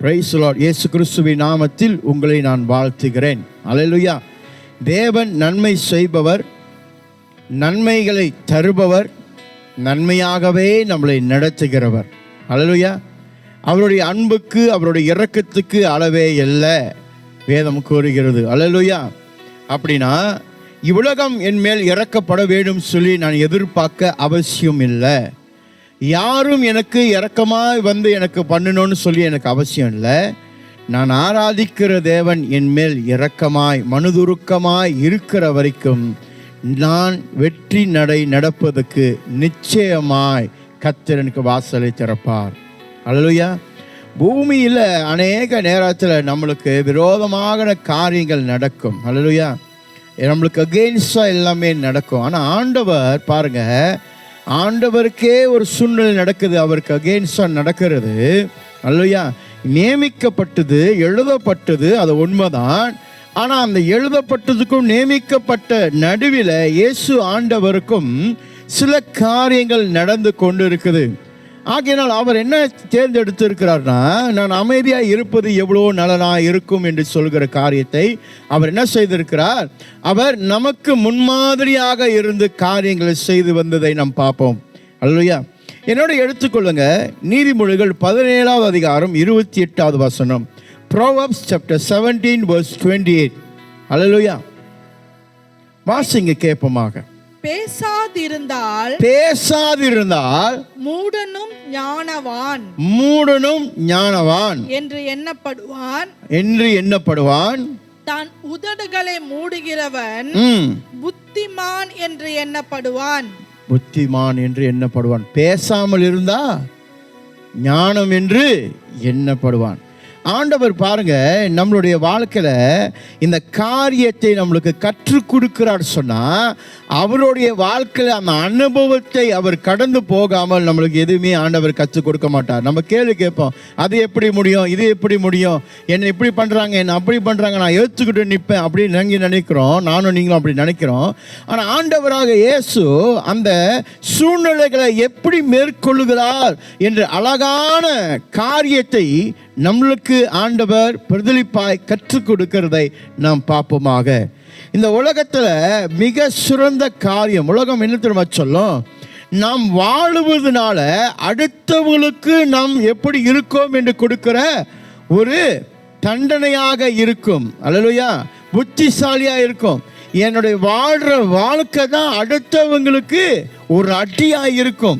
Praise the Lord. இயேசு கிறிஸ்துவின் நாமத்தில் உங்களை நான் வாழ்த்துகிறேன். அல்லேலூயா. தேவன் நன்மை செய்பவர், நன்மைகளை தருபவர், நன்மையாகவே நம்மளை நடத்துகிறவர். அல்லேலூயா. அவருடைய அன்புக்கு, அவருடைய இரக்கத்துக்கு அளவே இல்லை, வேதம் கூறுகிறது. அல்லேலூயா. அப்படின்னா இவ்வுலகம் என் மேல் இறக்கப்பட வேண்டும் சொல்லி நான் எதிர்பார்க்க அவசியம் இல்லை. யாரும் எனக்கு இரக்கமாய் வந்து எனக்கு பண்ணணும்னு சொல்லி எனக்கு அவசியம் இல்லை. நான் ஆராதிக்கிற தேவன் என் மேல் இரக்கமாய் மனதுருக்கமாய் இருக்கிற வரைக்கும் நான் வெற்றி நடை நடப்பதற்கு நிச்சயமாய் கர்த்தர் எனக்கு வாசலை திறப்பார். அல்லேலூயா. பூமியில் அநேக நேரத்தில் நம்மளுக்கு விரோதமான காரியங்கள் நடக்கும். அல்லேலூயா. நம்மளுக்கு அகெயின்ஸ்டாக எல்லாமே நடக்கும். ஆனால் ஆண்டவர் பாருங்க, ஆண்டவருக்கே ஒரு சூழ்நிலை நடக்குது, அவருக்கு அகெயின்ஸ்டாக நடக்கிறது. அல்லேலூயா. நியமிக்கப்பட்டது, எழுதப்பட்டது, அது உண்மைதான். ஆனால் அந்த எழுதப்பட்டதுக்கும் நியமிக்கப்பட்ட நடுவில் இயேசு ஆண்டவருக்கும் சில காரியங்கள் நடந்து கொண்டு இருக்குது. ஆகையினால் அவர் என்ன தேர்ந்தெடுத்திருக்கிறார்னா, நான் அமைதியாக இருப்பது எவ்வளோ நலனாக இருக்கும் என்று சொல்கிற காரியத்தை அவர் என்ன செய்திருக்கிறார்? அவர் நமக்கு முன்மாதிரியாக இருந்து காரியங்களை செய்து வந்ததை நாம் பார்ப்போம். அல்லேலூயா. என்னோட எடுத்துக்கொள்ளுங்க, நீதிமொழிகள் 17வது அதிகாரம் 28வது வசனம். Proverbs chapter 17 verse 28. அல்லேலூயா. வாசிங்க கேட்போமாக. பேசாதிருந்தால் மூடனும் ஞானவான் என்று எண்ணப்படுவான். தான் உதடுகளை மூடுகிறவன் புத்திமான் என்று எண்ணப்படுவான். பேசாமல் இருந்தா ஞானம் என்று எண்ணப்படுவான். ஆண்டவர் பாருங்க, நம்மளுடைய வாழ்க்கையில இந்த காரியத்தை நம்மளுக்கு கற்றுக் கொடுக்கிறார் சொன்னா, அவருடைய வாழ்க்கையில அந்த அனுபவத்தை அவர் கடந்து போகாமல் நம்மளுக்கு எதுவுமே ஆண்டவர் கற்றுக் கொடுக்க மாட்டார். நம்ம கேள்வி கேட்போம், அது எப்படி முடியும், இது எப்படி முடியும், என்ன இப்படி பண்றாங்க, என்ன அப்படி பண்றாங்க, நான் ஏற்றுக்கிட்டு நிற்பேன் அப்படின்னு நினைக்கிறோம். நானும் நீங்களும் அப்படி நினைக்கிறோம். ஆனால் ஆண்டவராக இயேசு அந்த சூழ்நிலைகளை எப்படி மேற்கொள்ளுகிறார் என்ற அழகான காரியத்தை நம்மளுக்கு ஆண்டவர் பிரதிலிப்பாய் கற்றுக் கொடுக்கிறதை நாம் பார்ப்போமாக. இந்த உலகத்தில் மிக சிறந்த காரியம், உலகம் என்ன தெரியுமா சொல்லும்? நாம் வாழுவதனால அடுத்தவங்களுக்கு நாம் எப்படி இருக்கோம் என்று கொடுக்கிற ஒரு தண்டனையாக இருக்கும். அல்லேலூயா. புத்திசாலியாக இருக்கும். என்னுடைய வாழ்கிற வாழ்க்கை தான் அடுத்தவங்களுக்கு ஒரு அடியாக இருக்கும்.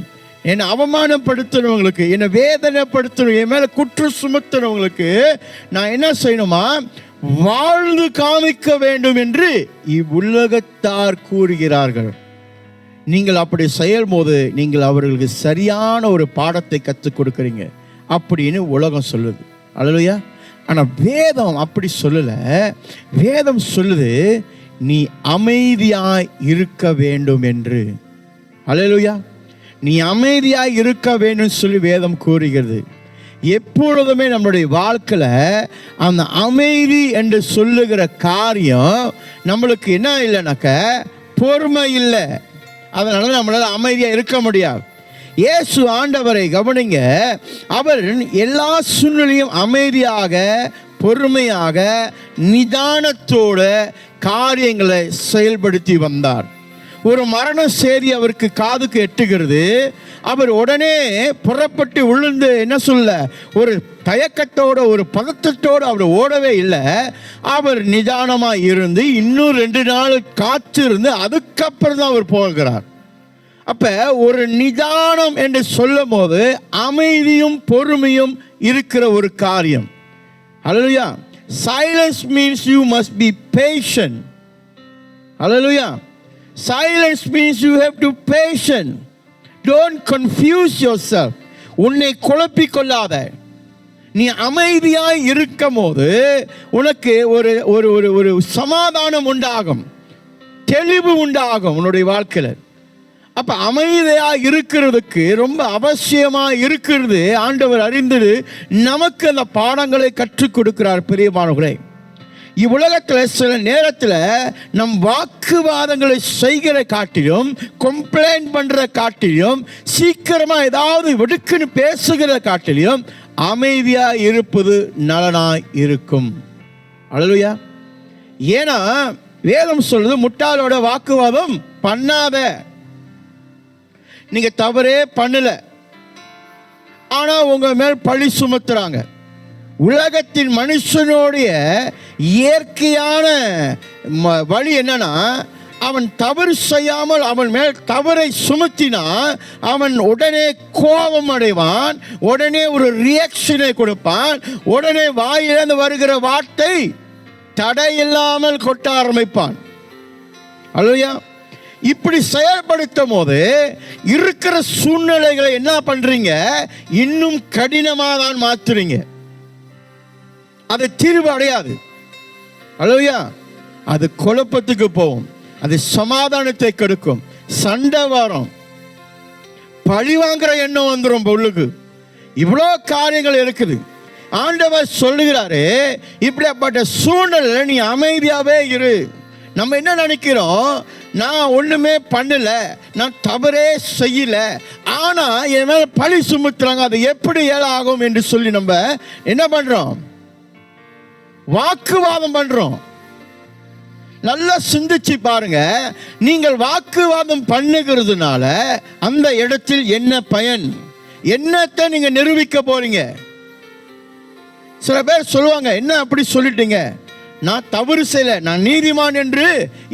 என்னை அவமானப்படுத்துறவங்களுக்கு, என்னை வேதனைப்படுத்தணும், என் மேலே குற்றம் சுமத்துறவங்களுக்கு நான் என்ன செய்யணுமா? வாழ்ந்து காமிக்க வேண்டும் என்று இவ்வுலகத்தார் கூறுகிறார்கள். நீங்கள் அப்படி செயல்போது நீங்கள் அவர்களுக்கு சரியான ஒரு பாடத்தை கற்றுக் கொடுக்குறீங்க அப்படின்னு உலகம் சொல்லுது. அல்லேலூயா. ஆனால் வேதம் அப்படி சொல்லலை. வேதம் சொல்லுது, நீ அமைதியாய் இருக்க வேண்டும் என்று. அல்லேலூயா. நீ அமைதியாக இருக்க வேண்டும் சொல்லி வேதம் கூறுகிறது. எப்பொழுதுமே நம்மளுடைய வாழ்க்கையில் அந்த அமைதி என்று சொல்லுகிற காரியம் நம்மளுக்கு என்ன இல்லைனாக்க பொறுமை இல்லை. அதனால நம்மளால் அமைதியாக இருக்க முடியாது. இயேசு ஆண்டவரை கவனிங்க, அவர் எல்லா சூழ்நிலையும் அமைதியாக, பொறுமையாக, நிதானத்தோடு காரியங்களை செயல்படுத்தி வந்தார். ஒரு மரண செய்தி அவருக்கு காதுக்கு எட்டுகிறது. அவர் உடனே புறப்பட்டு விழுந்து என்ன சொல்ல, ஒரு தயக்கத்தோடு, ஒரு பதற்றத்தோடு அவர் ஓடவே இல்லை. அவர் நிதானமாக இருந்து இன்னும் 2 நாள் காத்திருந்து அதுக்கப்புறம் தான் அவர் போகிறார். அப்போ ஒரு நிதானம் என்று சொல்லும் போது அமைதியும் பொறுமையும் இருக்கிற ஒரு காரியம். அல்லேலூயா. Silence means you must be patient. Hallelujah. Silence means you have to be patient. Don't confuse yourself. உன்னை குழப்பிக் கொள்ளாத. நீ அமைதியாய் இருக்கும் போது உனக்கு ஒரு ஒரு ஒரு ஒரு சமாதானம் உண்டாகும், தெளிவு உண்டாகும் உன்னுடைய வாழ்க்கையில். அப்போ அமைதியாக இருக்கிறதுக்கு ரொம்ப அவசியமாக இருக்கிறது. ஆண்டவர் அறிந்து நமக்கு அந்த பாடங்களை கற்றுக் கொடுக்கிறார். பிரியமானவர்களே, இவ்வுலகத்தில் சில நேரத்தில் நம் வாக்குவாதங்களை செய்கிற காட்டிலும், கம்ப்ளைண்ட் பண்ணுற காட்டிலும், சீக்கிரமாக ஏதாவது வெடுக்குன்னு பேசுகிற காட்டிலும் அமைதியாய் இருப்பது நலனாய் இருக்கும். அல்லேலூயா. ஏன்னா வேதம் சொல்றது முட்டாளோட வாக்குவாதம் பண்ணாத. நீங்க தவறே பண்ணல, ஆனா உங்க மேல் பழி சுமத்துறாங்க. உலகத்தின் மனுஷனுடைய இயற்கையான வழி என்னன்னா, அவன் தவறு செய்யாமல் அவன் மேல் தவறை சுமத்தினா அவன் உடனே கோபம் அடைவான், உடனே ஒரு ரியாக்ஷனை கொடுப்பான், உடனே வாயிலிருந்து வருகிற வார்த்தை தடையில்லாமல் கொட்ட ஆரம்பிப்பான். அல்லையா? இப்படி செயல்படுத்தும் போது இருக்கிற சூழ்நிலைகளை என்ன பண்றீங்க? இன்னும் கடினமாக தான் மாத்துறீங்க. அது தீர்வு அடையாது. அல்லையா? அது குழப்பத்துக்கு போகும், அது சமாதானத்தை கெடுக்கும், சண்டை வரும், பழி வாங்குற எண்ணம் வந்துடும் உள்ளுக்கு. இவ்வளோ காரியங்கள் இருக்குது. ஆண்டவர் சொல்லுகிறாரு, இப்படிப்பட்ட சூழ்நிலை நீ அமைதியாவே இரு. நம்ம என்ன நினைக்கிறோம்? நான் ஒண்ணுமே பண்ணல, நான் தவறே செய்யல, ஆனா என் மேல பழி சுமத்துறாங்க, அது எப்படி ஆகும் என்று சொல்லி நம்ம என்ன பண்றோம்? வாக்குவாதம் பண்றோம். நல்லா சிந்திச்சு பாருங்க. நீங்கள் வாக்குவாதம் பண்ணுகிறதுனால அந்த இடத்தில் என்ன பயன்? என்னத்தை நீங்க நிரூபிக்க போறீங்க? சில பேர் சொல்லுவாங்க, என்ன அப்படி சொல்லிட்டீங்க, நான் தவறு செய்யல, நான் நீதிமான் என்று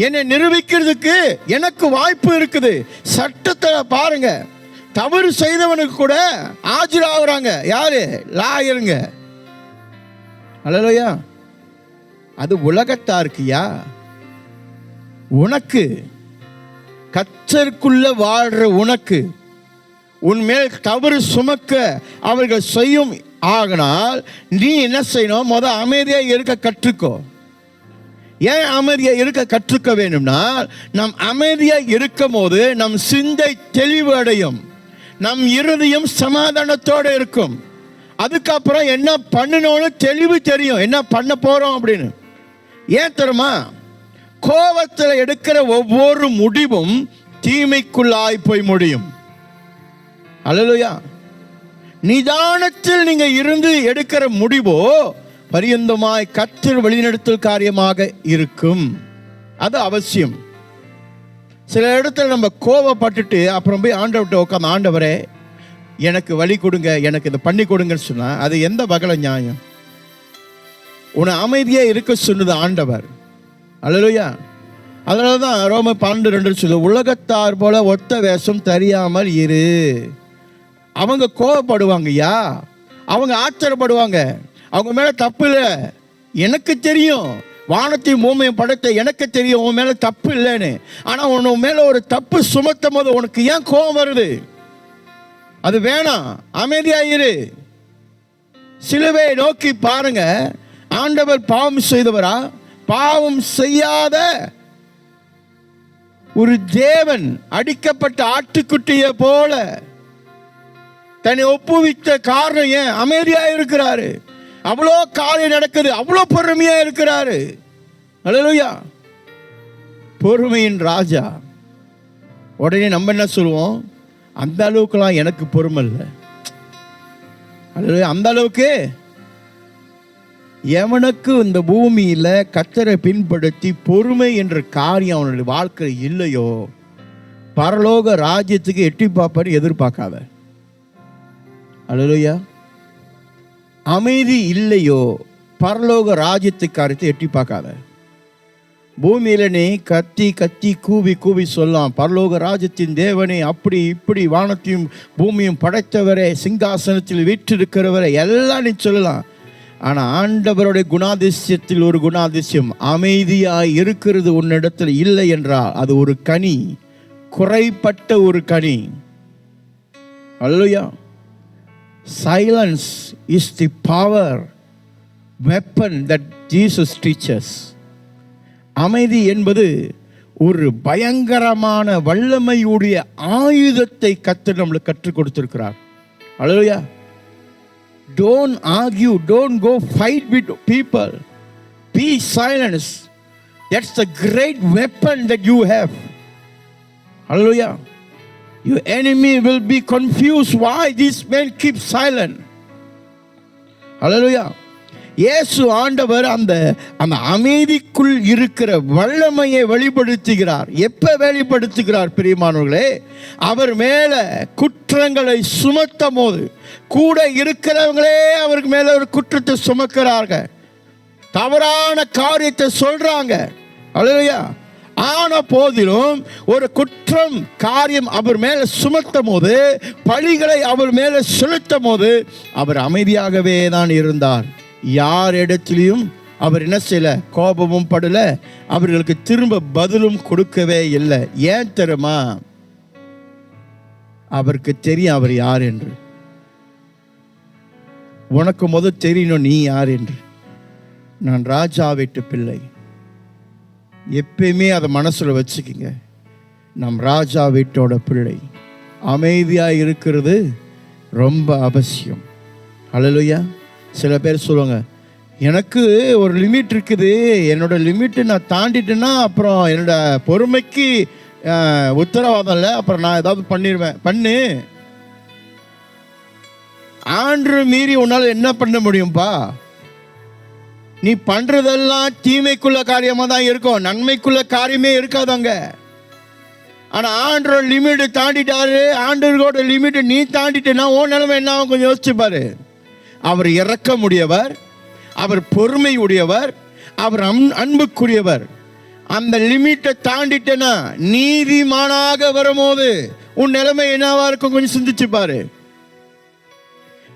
என்னை நிரூபிக்கிறதுக்கு எனக்கு வாய்ப்பு இருக்குது. சட்டத்தில் பாருங்க, தவறு செய்தவனுக்கு கூட ஆஜராகிறாங்க. யாரு? லாயருங்க. அல்லேலூயா. அது உலகத்தாருக்குயா? உனக்கு, கர்த்தருக்குள்ள வாழ்ற உனக்கு, உன்மேல் தவறு சுமக்க அவர்கள் செய்யும் ஆகினால் நீ என்ன செய்யணும்? முதல் அமைதியாக இருக்க கற்றுக்கோ. ஏன் அமைதியாக இருக்க கற்றுக்க வேணும்னா, நம் அமைதியாக இருக்கும் போது நம் சிந்தை தெளிவு அடையும், நம் இருதயம் சமாதானத்தோடு இருக்கும். அதுக்கப்புறம் என்ன பண்ணணும்னு தெளிவு தெரியும், என்ன பண்ண போறோம் அப்படின்னு. ஏன் தெரியுமா? கோபத்தில் எடுக்கிற ஒவ்வொரு முடிவும் தீமைக்குள்ளாய் போய் முடியும். அல்லேலூயா. நிதானத்தில் நீங்க இருந்து எடுக்கிற முடிவோ பரியந்தமாய் கர்த்தர் வழிநடத்தல் காரியமாக இருக்கும். அது அவசியம். சில இடத்துல நம்ம கோபப்பட்டுட்டு அப்புறம் போய் ஆண்டவர்கிட்ட உட்காந்து, ஆண்டவரே எனக்கு வழி கொடுங்க, எனக்கு இதை பண்ணி கொடுங்கன்னு சொன்னா அது எந்த வகையில நியாயம்? உன்னை அமைதியாக இருக்க சொன்னது ஆண்டவர். அல்லேலூயா. அதனால தான் ரோமர் 12:2 சொல்லுது, உலகத்தார் போல ஒத்த வேஷம் தெரியாமல் இரு. அவங்க கோபப்படுவாங்கய்யா, அவங்க ஆச்சரியப்படுவாங்க, அவங்க மேலே தப்பு இல்லை, எனக்கு தெரியும், வானத்தையும் பூமியையும் படைத்த எனக்கு தெரியும் உன் மேலே தப்பு இல்லைன்னு. ஆனால் உன் மேலே ஒரு தப்பு சுமத்தும் போது உனக்கு ஏன் கோபம் வருது? அது வேணாம், அமைதியாயிரு. சிலுவை நோக்கி பாருங்க. ஆண்டவர் பாவம் செய்தவரா? பாவம் செய்யாத ஒரு தேவன் அடிக்கப்பட்ட ஆட்டுக்குட்டியை போல தன்னை ஒப்புவித்த காரணம் ஏன்? அமைதியா இருக்கிறாரு. அவ்வளோ காரியம் நடக்குது, அவ்வளோ பொறுமையா இருக்கிறாரு. அல்லேலூயா. பொறுமையின் ராஜா. உடனே நம்ம என்ன சொல்லுவோம்? அந்த அளவுக்குலாம் எனக்கு பொறுமை இல்லை. அல்லேலூயா. அந்த அளவுக்கு எவனுக்கு இந்த பூமியில கர்த்தரை பின்படுத்தி பொறுமை என்ற காரியம் அவனுடைய வாழ்க்கையில் இல்லையோ, பரலோக ராஜ்யத்துக்கு எட்டி பார்ப்பாரு எதிர்பார்க்காத. அல்லேலூயா. அமைதி இல்லையோ பரலோக ராஜ்யத்துக்கு காரியத்தை எட்டி பார்க்காத. பூமியில நீ கத்தி கத்தி கூவி கூவி சொல்லலாம், பரலோக ராஜ்யத்தின் தேவனே, அப்படி இப்படி வானத்தையும் பூமியும் படைத்தவரே, சிங்காசனத்தில் வீற்றிருக்கிறவரை எல்லாம் நீ சொல்லலாம். ஆனால் ஆண்டவருடைய குணாதிசயத்தில் ஒரு குணாதிசயம், அமைதியாய் இருக்கிறது உன்னிடத்தில் இல்லை என்றால் அது ஒரு கனி, குறைப்பட்ட ஒரு கனி. அல்லேலூயா. Silence is the power weapon that Jesus teaches. அமைதி என்பது ஒரு பயங்கரமான வல்லமையுடைய ஆயுதத்தை கர்த்தர் நம்மளுக்கு கற்றுக் கொடுத்திருக்கிறார். அல்லேலூயா. Don't argue, don't go fight with people. Be silent. That's the great weapon that you have. Hallelujah. Your enemy will be confused why these men keep silent. அல்லேலூயா. இயேசு ஆண்டவர் அந்த அந்த அமைதிக்குள் இருக்கிற வல்லமையை வெளிப்படுத்துகிறார். எப்ப வெளிப்படுத்துகிறார் பிரியமானவர்களே? அவர் மேல குற்றங்களை சுமத்தும் போது கூட இருக்கிறவங்களே அவருக்கு மேல ஒரு குற்றத்தை சுமக்கிறார்கள், தவறான காரியத்தை சொல்றாங்க. அல்லேலூயா. ஆன போதிலும் ஒரு குற்றம் காரியம் அவர் மேல சுமத்தும் போது, பழிகளை அவர் மேல செலுத்தும் போது அவர் அமைதியாகவே தான் இருந்தார். யார் இடத்திலையும் அவர் என்ன செய்யல? கோபமும் படல, அவர்களுக்கு திரும்ப பதிலும் கொடுக்கவே இல்லை. ஏன் தெரியுமா? அவருக்கு தெரியும் அவர் யார் என்று. உனக்கு முதல் தெரியணும் நீ யார் என்று. நான் ராஜா வீட்டு பிள்ளை. எப்பயுமே அதை மனசுல வச்சுக்கிங்க. நம் ராஜா வீட்டோட பிள்ளை. அமைதியா இருக்கிறது ரொம்ப அவசியம். அல்லேலூயா. சில பேர் சொல்லுவாங்க, எனக்கு ஒரு லிமிட் இருக்குது, என்னோட லிமிட்டு நான் தாண்டிட்டேன்னா அப்புறம் என்னோட பொறுமைக்கு உத்தரவாதம் இல்லை, அப்புறம் நான் ஏதாவது பண்ணிடுவேன். பண்ணு. ஆண்டு மீறி உன்னால் என்ன பண்ண முடியும்பா? நீ பண்றதெல்லாம் தீமைக்குள்ள காரியமாக தான் இருக்கும், நன்மைக்குள்ள காரியமே இருக்காதாங்க. ஆனால் ஆண்டோட லிமிட் தாண்டிட்டாரு. ஆண்டோட லிமிட் நீ தாண்டிட்டேன்னா உன் நிலைமை என்ன ஆகும்? கொஞ்சம் யோசிச்சு பாரு. அவர் இரக்கமுடையவர், அவர் பொறுமை உடையவர், அவர் அன்புக்குரியவர். அந்த லிமிட்டை தாண்டிட்டேன்னா நீதிமானாக வரும்போது உன் நிலைமை என்னவா இருக்கும்? கொஞ்சம் சிந்திச்சு பாரு.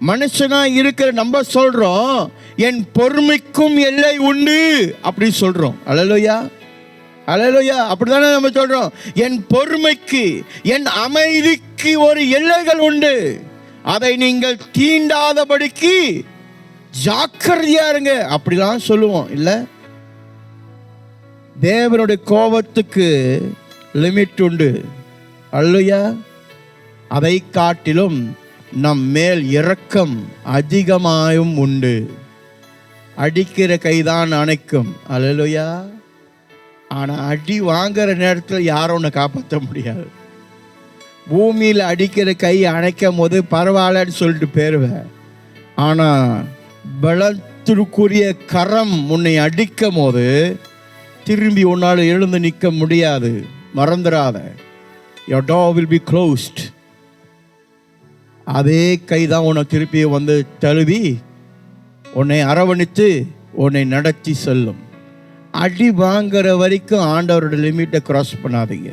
மனுஷனா இருக்கிற நம்ம சொல்றோம், என் பொறுமைக்கும் எல்லை உண்டு அப்படி சொல்றோம். அல்லேலூயா, அல்லேலூயா. அப்படிதானே நம்ம சொல்றோம். என் பொறுமைக்கு, என் அமைதிக்கு ஒரு எல்லைகள் உண்டு, அதை நீங்கள் தீண்டாதபடிக்கு ஜாக்கிரதையா இருங்க அப்படிலாம் சொல்லுவோம். இல்ல, தேவனுடைய கோபத்துக்கு லிமிட் உண்டு. அல்லேலூயா. அதை காட்டிலும் நம் மேல் இரக்கம் அதிகமாயும் உண்டு. அடிக்கிற கைதான் அணைக்கும். அல்லேலூயா. ஆனா அடி வாங்குற நேரத்தில் யாரும் ஒன்று காப்பாற்ற முடியாது. பூமியில் அடிக்கிற கை அணைக்கும் போது பரவாயில்லன்னு சொல்லிட்டு போயிருவேன். ஆனால் பலத்திற்குரிய கரம் உன்னை அடிக்கும் போது திரும்பி உன்னால் எழுந்து நிற்க முடியாது. மறந்துடாத. Your door will be closed. அதே கை தான் உன்னை திருப்பி வந்து தழுவி உன்னை அரவணைத்து உன்னை நடத்தி செல்லும். அடி வாங்குற வரைக்கும் ஆண்டவரோட லிமிட்டை கிராஸ் பண்ணாதீங்க.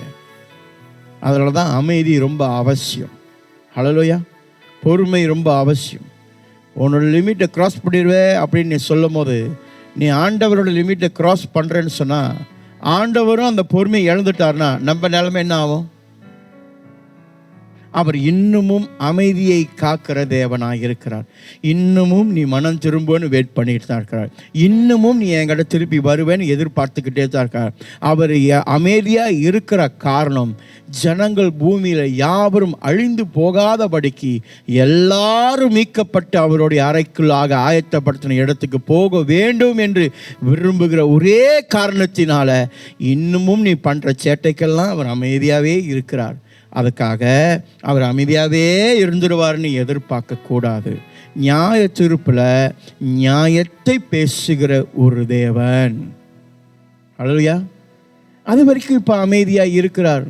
அதனால தான் அமைதி ரொம்ப அவசியம். அல்லேலூயா. பொறுமை ரொம்ப அவசியம். உன்னோட லிமிட்டை கிராஸ் பண்ணிடுவே அப்படின்னு நீ சொல்லும் போது, நீ ஆண்டவரோட லிமிட்டை கிராஸ் பண்ணுறேன்னு சொன்னால், ஆண்டவரும் அந்த பொறுமையை இழந்துட்டார்னா நம்ம நிலைமை என்ன ஆகும்? அவர் இன்னமும் அமைதியை காக்கிற தேவனாக இருக்கிறார். இன்னமும் நீ மனம் திரும்புன்னு வெயிட் பண்ணிட்டு தான் இருக்கிறார். இன்னமும் நீ என்கிட்ட திருப்பி வருவேன்னு எதிர்பார்த்துக்கிட்டே தான் இருக்கார். அவர் அமைதியாக இருக்கிற காரணம், ஜனங்கள் பூமியில் யாவரும் அழிந்து போகாதபடிக்கு எல்லாரும் மீட்கப்பட்டு அவருடைய அறைக்குள்ளாக ஆயத்தப்படுத்தின இடத்துக்கு போக வேண்டும் என்று விரும்புகிற ஒரே காரணத்தினால இன்னமும் நீ பண்ணுற சேட்டைக்கெல்லாம் அவர் அமைதியாகவே இருக்கிறார். அதுக்காக அவர் அமைதியாகவே இருந்துடுவார்னு எதிர்பார்க்க கூடாது. நியாய தீர்ப்பில் நியாயத்தை பேசுகிற ஒரு தேவன். அல்லேலூயா. அது வரைக்கும் இப்போ அமைதியாக இருக்கிறார்.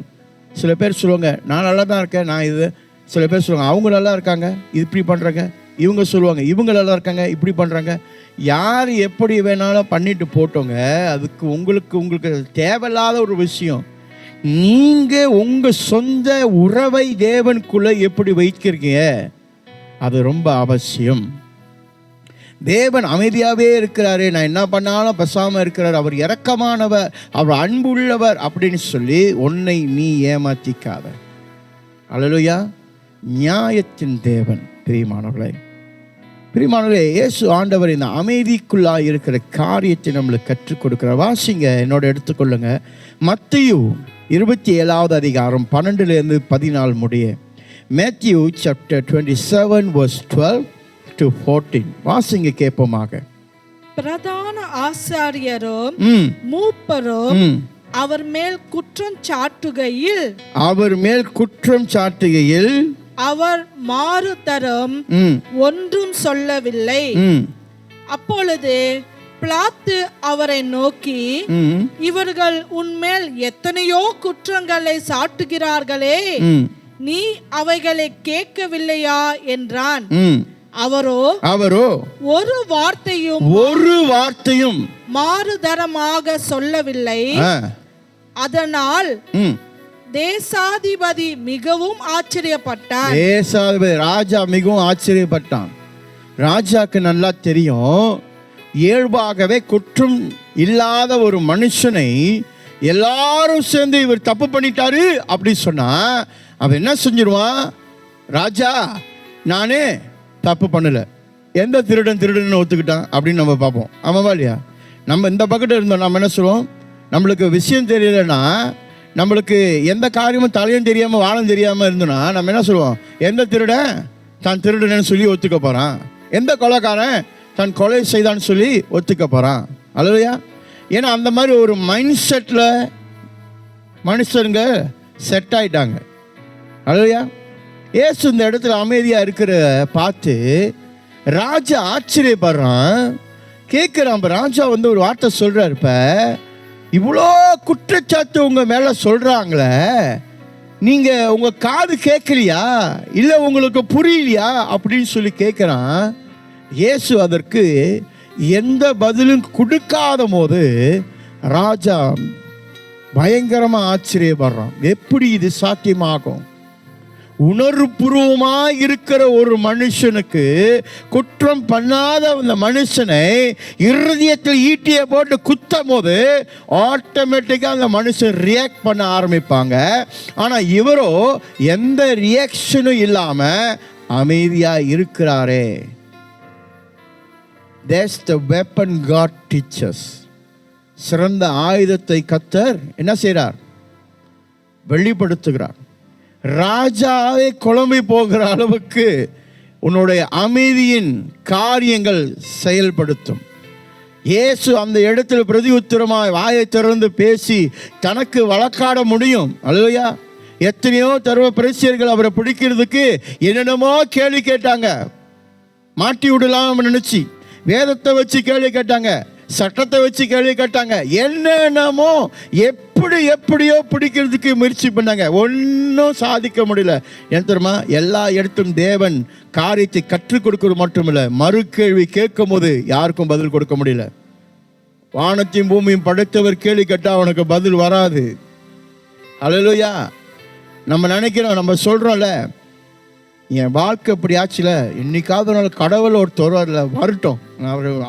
சில பேர் சொல்லுவாங்க, நான் நல்லா தான் இருக்கேன், நான் இது. சில பேர் சொல்லுவாங்க, அவங்க நல்லா இருக்காங்க, இப்படி பண்ணுறாங்க. இவங்க சொல்லுவாங்க, இவங்க நல்லா இருக்காங்க, இப்படி பண்ணுறாங்க. யார் எப்படி வேணாலும் பண்ணிட்டு போட்டோங்க. அதுக்கு உங்களுக்கு தேவையில்லாத ஒரு விஷயம். நீங்க உங்க சொந்த உறவை தேவனுக்குள்ள எப்படி வைக்கிறீங்க, அது ரொம்ப அவசியம். தேவன் அமைதியாகவே இருக்கிறாரு, நான் என்ன பண்ணாலும் பேசாமல் இருக்கிறார், அவர் இரக்கமானவர், அவர் அன்புள்ளவர் அப்படின்னு சொல்லி உன்னை நீ ஏமாத்திக்காத. அல்லேலூயா. நியாயத்தின் தேவன். பிரியமானவர்களே, இயேசு ஆண்டவர் இந்த அமைதிக்குள்ளாக இருக்கிற காரியத்தை நம்மளுக்கு கற்றுக் கொடுக்கிறார். வாசிங்க, என்னோட எடுத்துக்கொள்ளுங்க. மத்தேயு 27வது அதிகாரம் 12 to 14 முடிய. Matthew chapter 27 verse 12 to 14. வாசிங்க கேட்போமாக. பிரதான ஆசாரியரும் மூப்பரும் அவர் மேல் குற்றம் சாட்டுகையில் அவர் மாறுதரம் ஒன்றும் சொல்லவில்லை. அப்பொழுது பிலாத்து அவரை நோக்கி, இவர்கள் உன்மேல் எத்தனையோ குற்றங்களை சாட்டுகிறார்களே, நீ அவைகளை கேட்கவில்லையா என்றான். அவரோ ஒரு வார்த்தையும் மாறுதரமாக சொல்லவில்லை. அதனால் தேசாதிபதி மிகவும் ஆச்சரியப்பட்டான். ராஜா மிகவும் ஆச்சரியப்பட்டான். ராஜாக்கு நல்லா தெரியும், இயல்பாகவே குற்றம் இல்லாத ஒரு மனுஷனை எல்லாரும் சேர்ந்து இவர் தப்பு பண்ணிட்டாரு அப்படி சொன்னா அவன் என்ன செஞ்சிருவான்? ராஜா, நானே தப்பு பண்ணல, எந்த திருடன்னு ஒத்துக்கிட்டான் அப்படின்னு நம்ம பார்ப்போம். ஆமாவா இல்லையா? நம்ம இந்த பக்கத்தில் இருந்தோம், நம்ம என்ன சொல்லுவோம்? நம்மளுக்கு விஷயம் தெரியலன்னா, நம்மளுக்கு எந்த காரியமும் தலையும் தெரியாமல் வாழம் தெரியாமல் இருந்தோன்னா நம்ம என்ன சொல்லுவோம்? எந்த திருடன் தான் திருடன்னு சொல்லி ஒத்துக்க போகிறான், எந்த கொலைக்காரன் தான் கொலை செய்தான்னு சொல்லி ஒத்துக்க போகிறான். அல்லையா? ஏன்னா அந்த மாதிரி ஒரு மைண்ட் செட்டில் மனுஷருங்க செட் ஆயிட்டாங்க. அல்லையா? ஏசு இந்த இடத்துல அமைதியாக இருக்கிற பார்த்து ராஜா ஆச்சரியப்படுறான், கேட்குறான். ராஜா வந்து ஒரு வார்த்தை சொல்கிறார், இப்போ இவ்வளோ குற்றச்சாட்டு உங்கள் மேலே சொல்கிறாங்களே, நீங்கள் உங்கள் காது கேட்கலையா, இல்லை உங்களுக்கு புரியலையா அப்படின்னு சொல்லி கேட்குறான். இயேசு அதற்கு எந்த பதிலும் கொடுக்காத போது ராஜா பயங்கரமாக ஆச்சரியப்படுறான். எப்படி இது சாத்தியமாகும்? உணர்வுபூர்வமாக இருக்கிற ஒரு மனுஷனுக்கு, குற்றம் பண்ணாத அந்த மனுஷனை இருதயத்தில் ஈட்டியை போட்டு குத்தும் போது ஆட்டோமேட்டிக்காக அந்த மனுஷன் ரியாக்ட் பண்ண ஆரம்பிப்பாங்க. ஆனால் இவரோ எந்த ரியாக்ஷனும் இல்லாமல் அமைதியாக இருக்கிறாரே. That's the weapon God teaches. சிறந்த ஆயுதத்தை கர்த்தர் என்ன செய்கிறார்? வெளிப்படுத்துகிறார். ராஜாவே குழம்பி போகிற அளவுக்கு உன்னுடைய அமைதியின் காரியங்கள் செயல்படுத்தும். இயேசு அந்த இடத்துல பிரதி உத்தரமாய் வாயை திறந்து பேசி தனக்கு வழக்காட முடியும். அல்லையா? எத்தனையோ தர்ம பரிசேயர்கள் அவரை பிடிக்கிறதுக்கு என்னென்னமோ கேள்வி கேட்டாங்க, மாட்டி விடலாம் நினைச்சு. வேதத்தை வச்சு கேள்வி கேட்டாங்க, சட்டத்தை வச்சு கேள்வி கேட்டாங்க, என்னென்னமோ எப்படியோ பிடிக்கிறதுக்கு முயற்சி பண்ணாங்க. ஒன்றும் சாதிக்க முடியல. என்ன தெரியுமா? எல்லா இடத்தும் தேவன் காரியத்தை கற்றுக் கொடுக்கிறது மட்டுமில்ல, மறு கேள்வி கேட்கும் போது யாருக்கும் பதில் கொடுக்க முடியல. வானத்தையும் பூமியும் படைத்தவர் கேள்வி கேட்டால் அவனுக்கு பதில் வராது. அல்லேலூயா. நம்ம நினைக்கிறோம், நம்ம சொல்கிறோம்ல, என் வாழ்க்கை இப்படி ஆச்சுல, இன்னைக்காவது நாள் கடவுள் ஒருத்தர் வரட்டும்,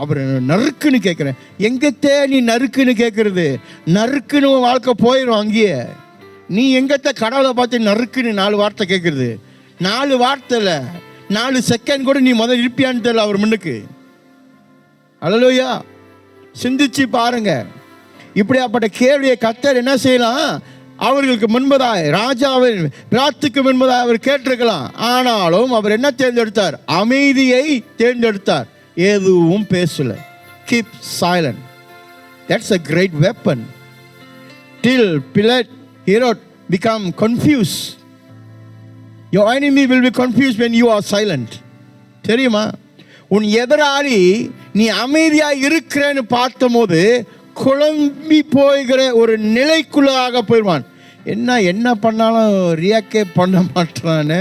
அவர் நறுக்குன்னு கேட்குறேன். எங்கத்தே நீ நறுக்குன்னு கேட்குறது? நறுக்குன்னு வாழ்க்கை போயிடும் அங்கேயே. நீ எங்கத்த கடவுளை பார்த்து நறுக்குன்னு 4 வார்த்தை கேட்குறது? 4 வார்த்தை இல்லை, 4 செகண்ட் கூட நீ முதல் இருப்பியான்னு தெரியல அவர் முன்னுக்கு. அல்லேலூயா. சிந்திச்சு பாருங்க. இப்படியாப்பட்ட கேள்வியை கர்த்தர் என்ன செய்யலாம்? அவர்களுக்கு முன்பதாய், ராஜாவின் பிலாத்துக்கு முன்பதாய் அவர் கேட்டிருக்கலாம். ஆனாலும் அவர் என்ன தேர்ந்தெடுத்தார்? அமைதியை தேர்ந்தெடுத்தார். எதுவும் பேசல. Keep silent. That's a great weapon. Till Pilate, Herod become confused. Your enemy will be confused when you are silent. தெரியுமா? உன் எதிராளி நீ அமைதியா இருக்கிறேன்னு பார்த்த போது குழம்பி போய்கிற ஒரு நிலைக்குள்ளாக போயிடுவான். என்ன பண்ணாலும் ரியாக்டே பண்ண மாட்டான்னு,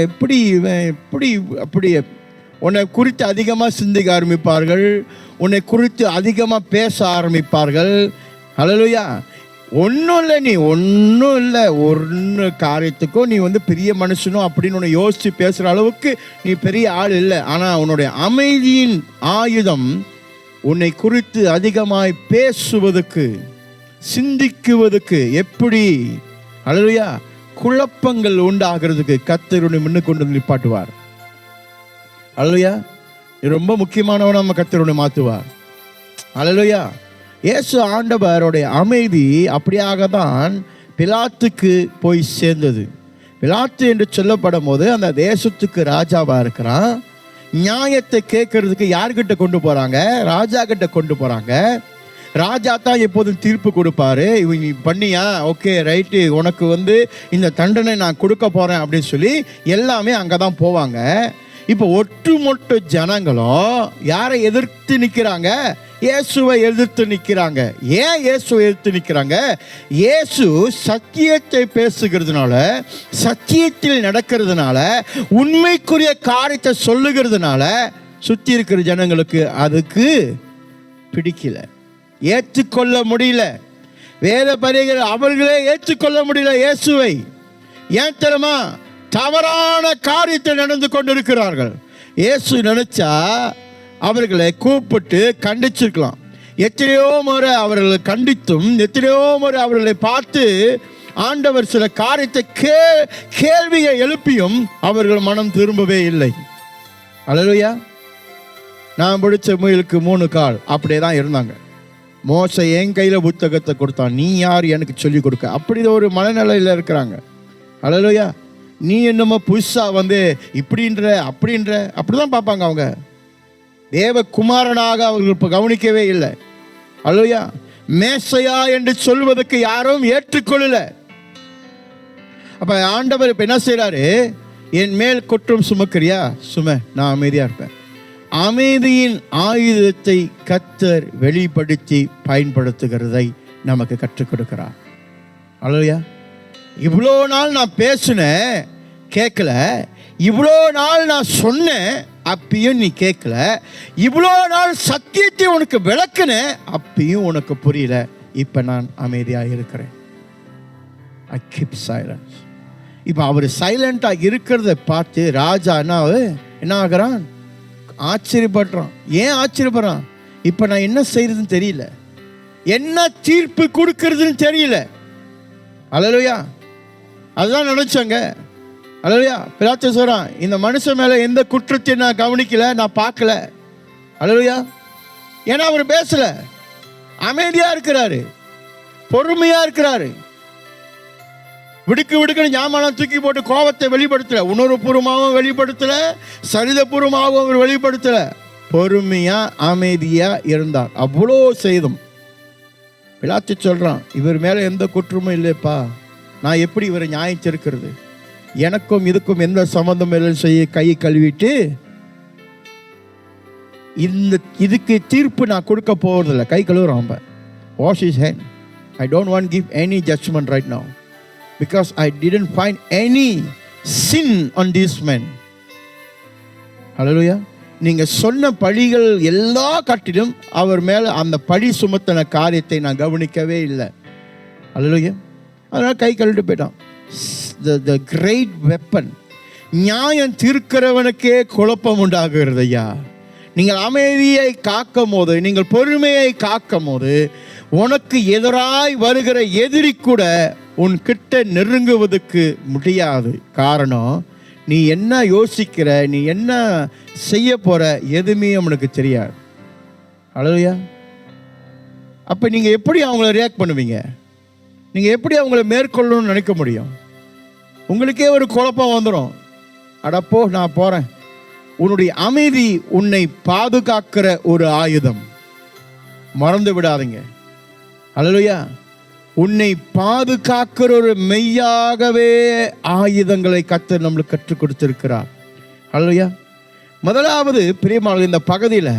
எப்படி அப்படி உன்னை குறித்து அதிகமாக சிந்திக்க ஆரம்பிப்பார்கள், உன்னை குறித்து அதிகமாக பேச ஆரம்பிப்பார்கள். அல்லேலூயா. ஒன்றும் இல்லை ஒன்று காரியத்துக்கும் நீ வந்து பெரிய மனுஷனும் அப்படின்னு உன்னை யோசித்து பேசுகிற அளவுக்கு நீ பெரிய ஆள் இல்லை. ஆனால் உன்னுடைய அமைதியின் ஆயுதம் உன்னை குறித்து அதிகமாய் பேசுவதற்கு, சிந்திக்குவதற்கு, எப்படி அல்லேலூயா குழப்பங்கள் உண்டாகிறதுக்கு கர்த்தர் உன்னை முன்னுக்கு கொண்டு நிப்பாட்டுவார். அல்லேலூயா. இது ரொம்ப முக்கியமானவன். நம்ம கர்த்தர் உன்னை மாற்றுவார். அல்லேலூயா. இயேசு ஆண்டவருடைய அமைதி அப்படியாக தான் பிலாத்துக்கு போய் சேர்ந்தது. பிலாத்து என்று சொல்லப்படும் போது அந்த தேசத்துக்கு ராஜாவாக இருக்கிறான். நியாயத்தை கேட்கறதுக்கு யார்கிட்ட கொண்டு போகிறாங்க? ராஜா கிட்ட கொண்டு போகிறாங்க. ராஜா தான் எப்போதும் தீர்ப்பு கொடுப்பாரு. இவங்க பண்ணியா, ஓகே ரைட்டு, உனக்கு இந்த தண்டனை நான் கொடுக்க போறேன் அப்படின்னு சொல்லி எல்லாமே அங்கே தான் போவாங்க. இப்போ ஒட்டுமொத்த ஜனங்களும் யாரை எதிர்த்து நிற்கிறாங்க? இயேசுவை எதிர்த்து நிற்கிறாங்க. ஏன் இயேசுவை எதிர்த்து நிற்கிறாங்க? இயேசு சத்தியத்தை பேசுகிறதுனால, சத்தியத்தில் நடக்கிறதுனால, உண்மைக்குரிய காரியத்தை சொல்லுகிறதுனால சுற்றி இருக்கிற ஜனங்களுக்கு அதுக்கு பிடிக்கல, ஏற்றுக்கொள்ள முடியல. வேத பரிகள் அவர்களே ஏற்றுக்கொள்ள முடியல இயேசுவை. ஏன் தெரியுமா? தவறான காரியத்தை நடந்து கொண்டிருக்கிறார்கள். இயேசு நினைச்சா அவர்களை கூப்பிட்டு கண்டிச்சிருக்கலாம். எத்தனையோ முறை அவர்களை கண்டித்தும், எத்தனையோ முறை அவர்களை பார்த்து ஆண்டவர் சில காரியத்தை கேள்வியை எழுப்பியும் அவர்கள் மனம் திரும்பவே இல்லை. அல்லேலூயா. நான் பிடிச்ச முயலுக்கு 3 கால் அப்படியே தான் இருந்தாங்க. மோசே என் கையில் புத்தகத்தை கொடுத்தான், நீ யார் எனக்கு சொல்லிக் கொடுக்க? அப்படி ஒரு மனநிலையில் இருக்கிறாங்க. அல்லேலூயா. நீ என்னமோ புதுசாக இப்படின்ற அப்படின்ற அப்படிதான் பார்ப்பாங்க அவங்க. தேவகுமாரனாக அவர்கள் இப்போ கவனிக்கவே இல்லை. அல்லேலூயா. மேசையா என்று சொல்வதற்கு யாரும் ஏற்றுக்கொள்ளல. அப்போ ஆண்டவர் இப்போ என்ன செய்கிறாரு? என் மேல் குற்றம் சுமக்கிறியா? நான் அமைதியாக இருப்பேன். அமைதியின் ஆயுதத்தை கர்த்தர் வெளிப்படுத்தி பயன்படுத்துகிறதை நமக்கு கற்றுக் கொடுக்கிறார். அல்லேலூயா. இவ்வளோ நாள் நான் பேசினேன், கேட்கல. இவ்வளோ நாள் நான் சொன்னேன், அப்பயும் நீ கேட்கல. இவ்வளோ நாள் சத்தியத்தை உனக்கு விளக்குனேன், அப்பயும் உனக்கு புரியல. இப்போ நான் அமைதியாக இருக்கிறேன். I keep silence. இப்போ அவர் சைலண்டாக இருக்கிறத பார்த்து ராஜா என்ன ஆகிறான்? ஆச்சரியப்படுறான். ஏன் ஆச்சரியப்படுறான்? இப்போ நான் என்ன செய்யறதுன்னு தெரியல, என்ன தீர்ப்பு கொடுக்கறதுன்னு தெரியல. அல்லேலூயா. அதுதான் நினைச்சாங்க. அல்லேலூயா. பிலாத்து சொல்றான், இந்த மனுஷன் மேல எந்த குற்றத்தையும் நான் கவனிக்கல, நான் பார்க்கல. அல்லேலூயா. ஏன்னா அவர் பேசல, அமைதியா இருக்கிறாரு, பொறுமையா இருக்கிறாரு. விடுக்குன்னு ஞாபகம் தூக்கி போட்டு கோபத்தை வெளிப்படுத்தல, உணர்வுபூர்வமாகவும் வெளிப்படுத்தல, சரிதபூர்வமாகவும் அவர் வெளிப்படுத்தல. பொறுமையா அமைதியா இருந்தார். அவ்வளோ செய்தும் பிலாத்து சொல்றான், இவர் மேல எந்த குற்றமும் இல்லைப்பா, நான் எப்படி இவரை நியாயிச்சிருக்கிறது? எனக்கும் இதுக்கும் எந்த சம்பந்தம் இல்லை செய்ய கை கழுவிட்டு இதுக்கு தீர்ப்பு நான் கொடுக்க போறதில்லை. கை கழுவுறான். Wash his hand. I don't want to give any judgment right now because I didn't find any sin on these men. Hallelujah. நீங்க சொன்ன பழிகள் எல்லா கட்டிலும் அவர் மேல அந்த பழி சுமத்தின காரியத்தை நான் கவனிக்கவே இல்லை. Hallelujah. அதனால கை கழுவிட்டு போயிட்டான். The great weapon. நியாயம் தீர்க்கிறவனுக்கே குழப்பம் உண்டாகுகிறது ஐயா. நீங்கள் அமைதியை காக்கும் போது, நீங்கள் பொறுமையை காக்கும் போது, உனக்கு எதிராய் வருகிற எதிரி கூட உன் கிட்ட நெருங்குவதற்கு முடியாது. காரணம், நீ என்ன யோசிக்கிற, நீ என்ன செய்ய போற, எதுவுமே அவனுக்கு தெரியாது. அல்லேலூயா. அப்போ நீங்கள் எப்படி அவங்கள ரியாக்ட் பண்ணுவீங்க? நீங்கள் எப்படி அவங்கள மேற்கொள்ளணும்னு நினைக்க முடியும்? உங்களுக்கே ஒரு குழப்பம் வந்துடும். அடப்போ நான் போகிறேன். உன்னுடைய அமைதி உன்னை பாதுகாக்கிற ஒரு ஆயுதம், மறந்து விடாதீங்க. அல்லேலூயா. உன்னை பாதுகாக்கிற ஒரு மெய்யாகவே ஆயுதங்களை கர்த்தர் நம்மளுக்கு கற்றுக் கொடுத்திருக்கிறார். அல்லேலூயா. முதலாவது பிரியமானவர்களே, இந்த பகுதியில்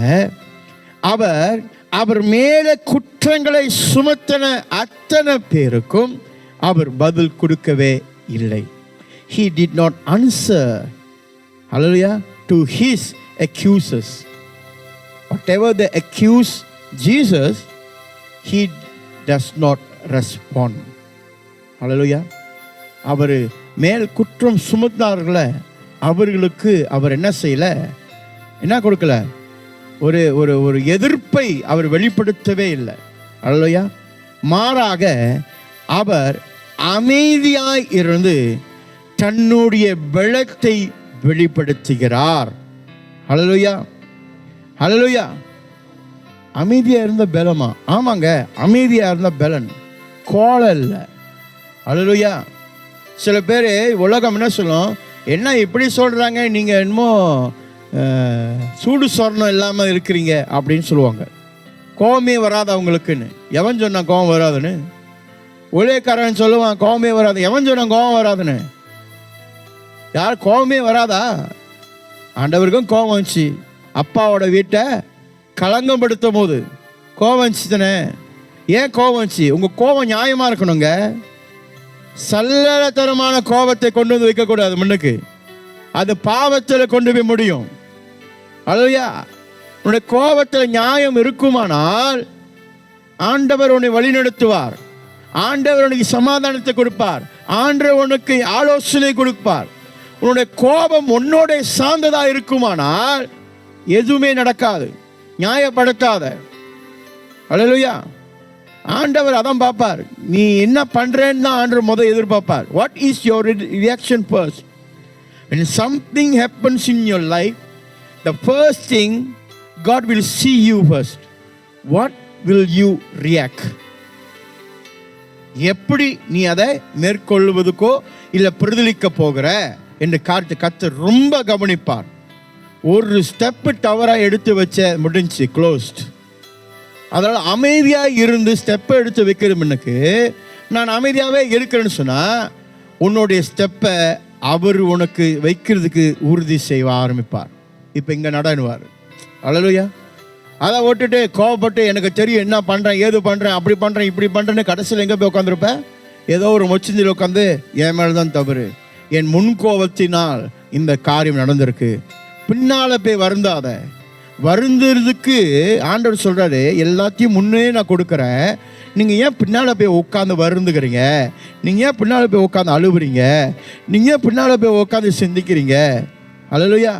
அவர் மேலே குற்றங்களை சுமத்தின அத்தனை பேருக்கும் அவர் பதில் கொடுக்கவே இல்லை. He did not answer, hallelujah, to his accusers. Whatever they accuse Jesus, he does not respond. Hallelujah. அவர் மேல் குற்றம் சுமத்தார்கள அவர்களுக்கு அவர் என்ன செய்யல, என்ன கொடுக்கல, ஒரு ஒரு ஒரு எதிர்ப்பை அவர் வெளிப்படுத்தவே இல்லை. ஹல்லேலூயா. மாறாக அவர் அமைதியாய் இருந்து தன்னுடைய பலத்தை வெளிப்படுத்துகிறார். ஹல்லேலூயா. ஹல்லேலூயா. அமைதியா இருந்த பலமா? ஆமாங்க, அமைதியா இருந்த பலன், கோலம் இல்லை. ஹல்லேலூயா. சில பேர் உலகம் என்ன சொல்லும், என்ன இப்படி சொல்றாங்க, நீங்க என்னமோ சூடு சொர்ணம் இல்லாமல் இருக்கிறீங்க அப்படின்னு சொல்லுவாங்க. கோபமே வராது அவங்களுக்குன்னு. எவன் சொன்னான் கோபம் வராதுன்னு? ஊழியக்காரன் சொல்லுவான் கோபமே வராது. எவன் சொன்னான் கோபம் வராதுன்னு? யார் கோபமே வராதா? ஆண்டவருக்கும் கோபம் வந்துச்சு. அப்பாவோட வீட்டை களங்கப்படுத்தும் போது கோபம் வந்துச்சு தானே. ஏன் கோபம் வந்துச்சு? உங்கள் கோபம் நியாயமாக இருக்கணுங்க. சல்லடத்தனமான கோபத்தை கொண்டு வந்து வைக்கக்கூடாது முன்னுக்கு. அது பாவத்தில் கொண்டு போய் முடியும். அல்லையா? உன்னுடைய கோபத்தில் நியாயம் இருக்குமானால் ஆண்டவர் உன்னை வழிநடத்துவார். ஆண்டவர் உனக்கு சமாதானத்தை கொடுப்பார். ஆண்டவர் உனக்கு ஆலோசனை கொடுப்பார். உன்னுடைய கோபம் உன்னோட சார்ந்ததா இருக்குமானால் எதுவுமே நடக்காது. நியாயப்படுத்தாத. அல்லேலூயா. ஆண்டவர் அதான் பார்ப்பார். நீ என்ன பண்றேன்னு தான் ஆண்டவர் முதல் எதிர்பார்ப்பார். What is your reaction first? when something happens in your life, the first thing God will see you first. What will you react? எப்படி நீ அதை மேற்கொள்வதுக்கோ இல்லை பிரதிலிக்க போகிற என்று கர்த்தர் ரொம்ப கவனிப்பார். ஒரு ஸ்டெப்பு டவராக எடுத்து வச்ச முடிஞ்சு க்ளோஸ்ட். அதனால் அமைதியாக இருந்து ஸ்டெப்பை எடுத்து வைக்கிறவனுக்கு நான் அமைதியாகவே இருக்கிறேன்னு சொன்னால் உன்னுடைய ஸ்டெப்பை அவர் உனக்கு வைக்கிறதுக்கு உறுதி செய்ய ஆரம்பிப்பார். இப்போ இங்கே நடனுவார். அல்லேலூயா. அதை விட்டுட்டு கோவப்பட்டு எனக்கு தெரியும் என்ன பண்ணுறேன் ஏது பண்ணுறேன் அப்படி பண்ணுறேன் இப்படி பண்ணுறேன்னு கடைசியில் எங்கே போய் உட்காந்துருப்பேன்? ஏதோ ஒரு மொச்சிஞ்சில் உட்காந்து என் மேலே தான் தவறு, என் முன்கோபத்தினால் இந்த காரியம் நடந்திருக்கு, பின்னால் போய் வருந்தாத. வருந்துறதுக்கு ஆண்டவர் சொல்கிறாரு எல்லாத்தையும் முன்னே நான் கொடுக்குறேன். நீங்கள் ஏன் பின்னால் போய் உட்காந்து வருந்துக்கிறீங்க? நீங்கள் ஏன் பின்னால் போய் உட்காந்து அழுவுறீங்க? நீங்கள் ஏன் பின்னால் போய் உட்காந்து சிந்திக்கிறீங்க? அல்லேலூயா.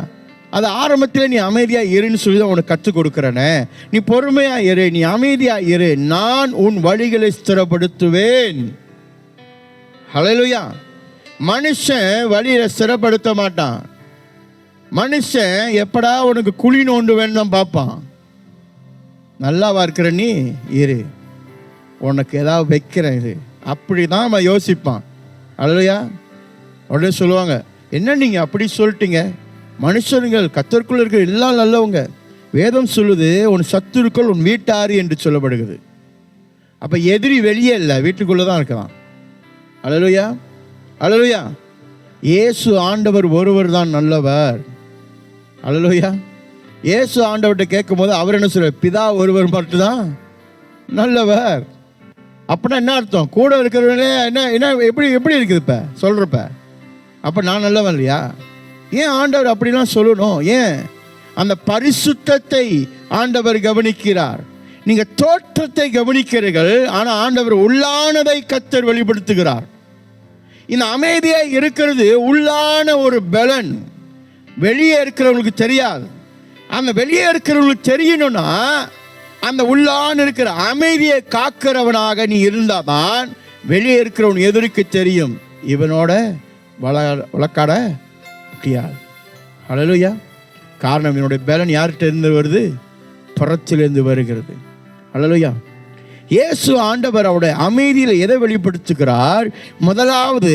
அது ஆரம்பத்தில் நீ அமைதியாக இருன்னு சொல்லி தான் உனக்கு கற்றுக் கொடுக்குறேனே. நீ பொறுமையாக இரு, நீ அமைதியாக இரு, நான் உன் வழிகளை ஸ்திரப்படுத்துவேன். அல்லேலூயா. மனுஷன் வழியை ஸ்திரப்படுத்த மாட்டான். மனுஷன் எப்படா உனக்கு குழி நோண்டுவேன்னு தான் பார்ப்பான். நல்லாவா இருக்கிற நீ இரு, உனக்கு ஏதாவது வைக்கிறேன் இது, அப்படி தான் அவன் யோசிப்பான். அல்லையா? உடனே சொல்லுவாங்க என்ன நீங்கள் அப்படி சொல்லிட்டீங்க? மனுஷர்கள் கர்த்தருக்குள் இருக்கிற எல்லாம் நல்லவங்க. வேதம் சொல்லுது உன் சத்துருக்கள் உன் வீட்டாரி என்று சொல்லப்படுகிறது. அப்போ எதிரி வெளியே இல்லை, வீட்டுக்குள்ளே தான் இருக்கலாம். அல்லேலூயா. அல்லேலூயா. இயேசு ஆண்டவர் ஒருவர் தான் நல்லவர். அல்லேலூயா. இயேசு ஆண்டவர்கிட்ட கேட்கும் போது அவர் என்ன சொல்றார்? பிதா ஒருவர் மட்டும்தான் நல்லவர். அப்படின்னா என்ன அர்த்தம்? கூட இருக்கிறவங்களே என்ன என்ன எப்படி எப்படி இருக்குது இப்போ சொல்கிறப்ப? அப்போ நான் நல்லவன் இல்லையா? ஏன் ஆண்டவர் அப்படிலாம் சொல்லணும்? ஏன்? அந்த பரிசுத்தத்தை ஆண்டவர் கவனிக்கிறார். நீங்கள் தோற்றத்தை கவனிக்கிறீர்கள், ஆனால் ஆண்டவர் உள்ளானதை கர்த்தர் வெளிப்படுத்துகிறார். இந்த அமைதியாக இருக்கிறது உள்ளான ஒரு பலன். வெளியே இருக்கிறவங்களுக்கு தெரியாது. அந்த வெளியே இருக்கிறவங்களுக்கு தெரியணும்னா அந்த உள்ளான இருக்கிற அமைதியை காக்கிறவனாக நீ இருந்தாதான் வெளியே இருக்கிறவன் எதிர்க்கு தெரியும், இவனோட வழக்காட முடியாது. அல்லேலூயா. காரணம் என்னுடைய பலன் யார்கிட்ட இருந்து வருது? புறத்திலிருந்து வருகிறது. அல்லேலூயா. இயேசு ஆண்டவர் அவருடைய அமைதியில் எதை வெளிப்படுத்துகிறார்? முதலாவது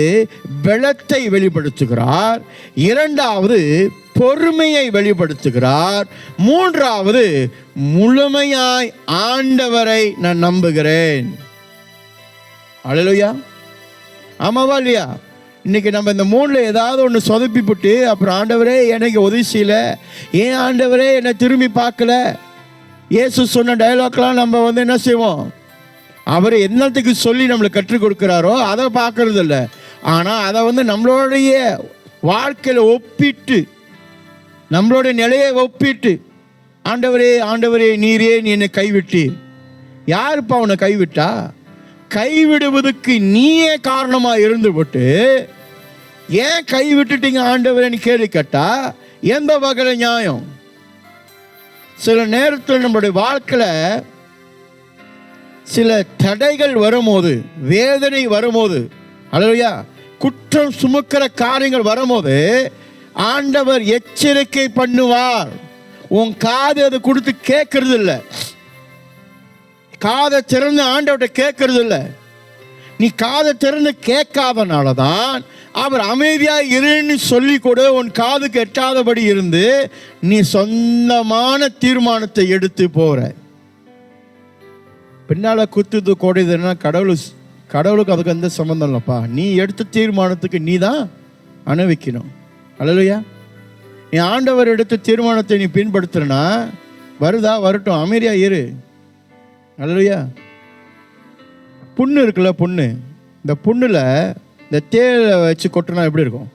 பலத்தை வெளிப்படுத்துகிறார், இரண்டாவது பொறுமையை வெளிப்படுத்துகிறார், மூன்றாவது முழுமையாய் ஆண்டவரை நான் நம்புகிறேன். அல்லேலூயா. ஆமாவா இல்லையா? இன்னைக்கு நம்ம இந்த மூணில் ஏதாவது ஒன்று சொதப்பி போட்டு அப்புறம் ஆண்டவரே எனக்கு உதவி செய்யல, ஏன் ஆண்டவரே என்னை திரும்பி பார்க்கல, இயேசு சொன்ன டயலாக்லாம் நம்ம என்ன செய்வோம்? அவர் என்னத்துக்கு சொல்லி நம்மளுக்கு கற்றுக் கொடுக்குறாரோ அதை பார்க்கறது இல்லை. ஆனால் அதை நம்மளுடைய வாழ்க்கையில் ஒப்பிட்டு, நம்மளுடைய நிலையை ஒப்பிட்டு, ஆண்டவரே ஆண்டவரே நீரே நீ என்னை கைவிட்டு. யாருப்பா உன்னை கைவிட்டா? கைவிடுவதற்கு நீயே காரணமாக இருந்து போட்டு ஏன் கைவிட்டுட்டீங்க ஆண்டவரேன்னு கேள்வி கேட்டா எந்த வகையில் நியாயம்? சில நேரத்தில் நம்மளுடைய வாழ்க்கையில் சில தடைகள் வரும்போது, வேதனை வரும்போது, அல்லேலூயா, குற்றம் சுமக்கிற காரியங்கள் வரும்போது ஆண்டவர் எச்சரிக்கை பண்ணுவார். உன் காது அதை கொடுத்து கேட்கறது இல்லை. காதை திறந்து ஆண்டவர்கிட்ட கேட்கறது இல்லை. நீ காதை திறந்து கேட்காதனால தான் அவர் அமைதியாக இருன்னு சொல்லி கூட உன் காதுக்கு எட்டாதபடி இருந்து நீ சொந்தமான தீர்மானத்தை எடுத்து போற. பின்னால் குத்துது கோடைதுன்னா கடவுளுக்கு அதுக்கு எந்த சம்மந்தம் இல்லைப்பா. நீ எடுத்த தீர்மானத்துக்கு நீ தான் அனுபவிக்கணும். அல்லேலூயா. நீ ஆண்டவர் எடுத்த தீர்மானத்தை நீ பின்படுத்துறனா வருதா வரட்டும், அமைதியா இரு. அல்லேலூயா. புண்ணு இருக்குல்ல, புண்ணு, இந்த புண்ணுல இந்த தேலை வச்சு கொட்டினா எப்படி இருக்கும்?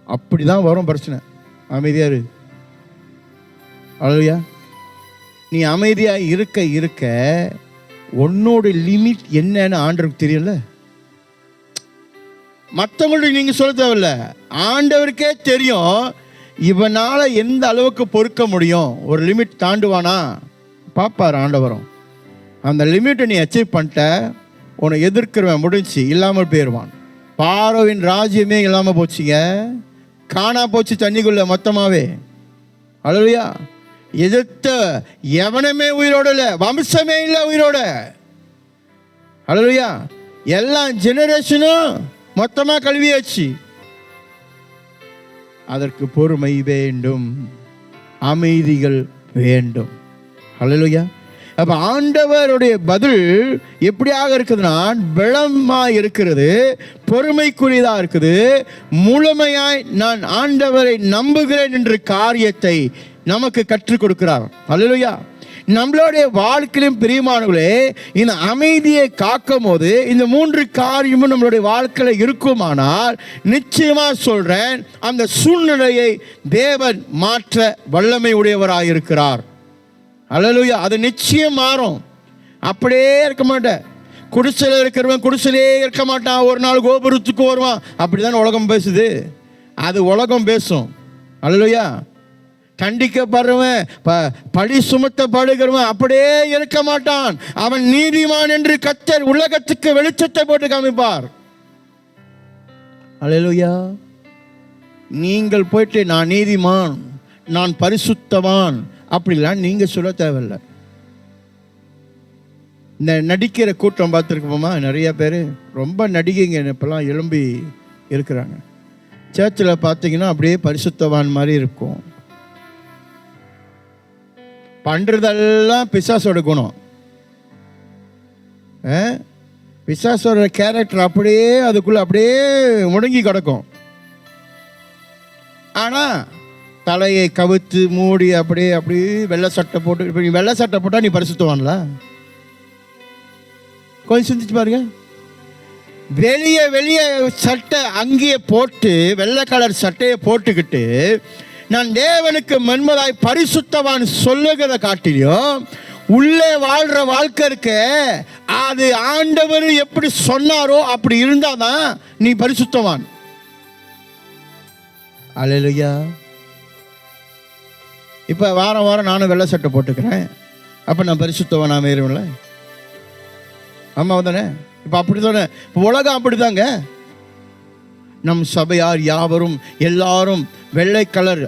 அப்படிதான் வரும் பிரச்சனை. அமைதியா இரு. அல்லேலூயா. நீ அமைதியா இருக்க இருக்க உன்னோட லிமிட் என்னன்னு ஆண்டவருக்கு தெரியல. மற்றவங்களுக்கு நீங்க சொல்ல தேவையில்ல, ஆண்டவருக்கே தெரியும் இவனால எந்த அளவுக்கு பொறுக்க முடியும். ஒரு லிமிட் தாண்டுவானா பாப்பார் ஆண்டவரும். அந்த லிமிட்டை நீ அச்சீவ் பண்ணிட்ட, உன்னை எதிர்க்கிறவன் முடிஞ்சு இல்லாமல் போயிடுவான். பார்வோவின் ராஜ்யமே இல்லாமல் போச்சுங்க, காணா போச்சு தண்ணிக்குள்ள மொத்தமாவே. அல்லேலூயா. எதிர்த்த எவனுமே உயிரோட இல்லை, வம்சமே இல்லை உயிரோட. அல்லேலூயா. எல்லா ஜெனரேஷனும் மொத்தமாக கழுவியாச்சு. அதற்கு பொறுமை வேண்டும், அமைதிகள் வேண்டும். அல்லேலூயா. அப்ப ஆண்டவருடைய பதில் எப்படியாக இருக்குதுன்னா, பலமா இருக்கிறது, பொறுமைக்குரியதா இருக்குது. முழுமையாய் நான் ஆண்டவரை நம்புகிறேன் என்ற காரியத்தை நமக்கு கற்றுக் கொடுக்கிறார். அல்லேலூயா. நம்மளுடைய வாழ்க்கையிலும் பிரியமானவர்களே, இந்த அமைதியை காக்கும் போது இந்த 3 காரியமும் நம்மளுடைய வாழ்க்கையில் இருக்குமானால் நிச்சயமா சொல்றேன், அந்த சூழ்நிலையை தேவன் மாற்ற வல்லமை உடையவராயிருக்கிறார். அல்லேலூயா. அது நிச்சயம் மாறும். அப்படியே இருக்க மாட்டேன். குடிசையில் இருக்கிறவன் குடிசையிலே இருக்க மாட்டான், ஒரு நாள் கோபுரத்துக்கு வருவான். அப்படிதான் உலகம் பேசுது, அது உலகம் பேசும். அல்லேலூயா. கண்டிக்கப்படுறவன், பழி சுமத்தப்படுகிறவன் அப்படியே இருக்க மாட்டான். அவன் நீதிமான் என்று கர்த்தர் உலகத்துக்கு வெளிச்சத்தை போட்டு காமிப்பார். அல்லேலூயா. நீங்கள் போயிட்டு நான் நீதிமான், நான் பரிசுத்தவான் அப்படிலாம் நீங்க சொல்ல தேவையில்லை. இந்த நடிக்கிற கூட்டம் பார்த்துருக்கோமா, நிறைய பேர் ரொம்ப நடிகைங்க இப்பெல்லாம் எழும்பி இருக்கிறாங்க. சர்ச்சில் பார்த்தீங்கன்னா அப்படியே பரிசுத்தவான் மாதிரி இருக்கும். பண்றதெல்லாம் பிசாசோட குணம். பிசாசோட கேரக்டர் அப்படியே அதுக்குள்ள அப்படியே முடங்கி கிடக்கும். ஆனா தலையை கவித்து மூடி அப்படியே அப்படியே வெள்ளை சட்டை போட்டு, இப்போ நீ வெள்ளை சட்டை போட்டா நீ பரிசுத்தவான்ல? கொஞ்சம் சிந்திச்சு பாருங்க. வெளியே வெளியே சட்டை அங்கேயே போட்டு, வெள்ளை கலர் சட்டையை போட்டுக்கிட்டு நான் தேவனுக்கு முன்பதாய் பரிசுத்தவான் சொல்லுகிறத காட்டிலும் உள்ளே வாழ்ற வாழ்க்கை இருக்க, அது ஆண்டவர் எப்படி சொன்னாரோ அப்படி இருந்தாதான் நீ பரிசுத்தவான். அல்லேலூயா. இப்ப வாரம் வாரம் நானும் வெள்ளை சட்டை போட்டுக்கிறேன், அப்ப நான் பரிசுத்தவான் ஆமேரும்ல? ஆமா தானே? இப்ப அப்படித்தானே உலகம் அப்படிதாங்க. நம் சபையார் யாவரும் எல்லாரும் வெள்ளை கலர்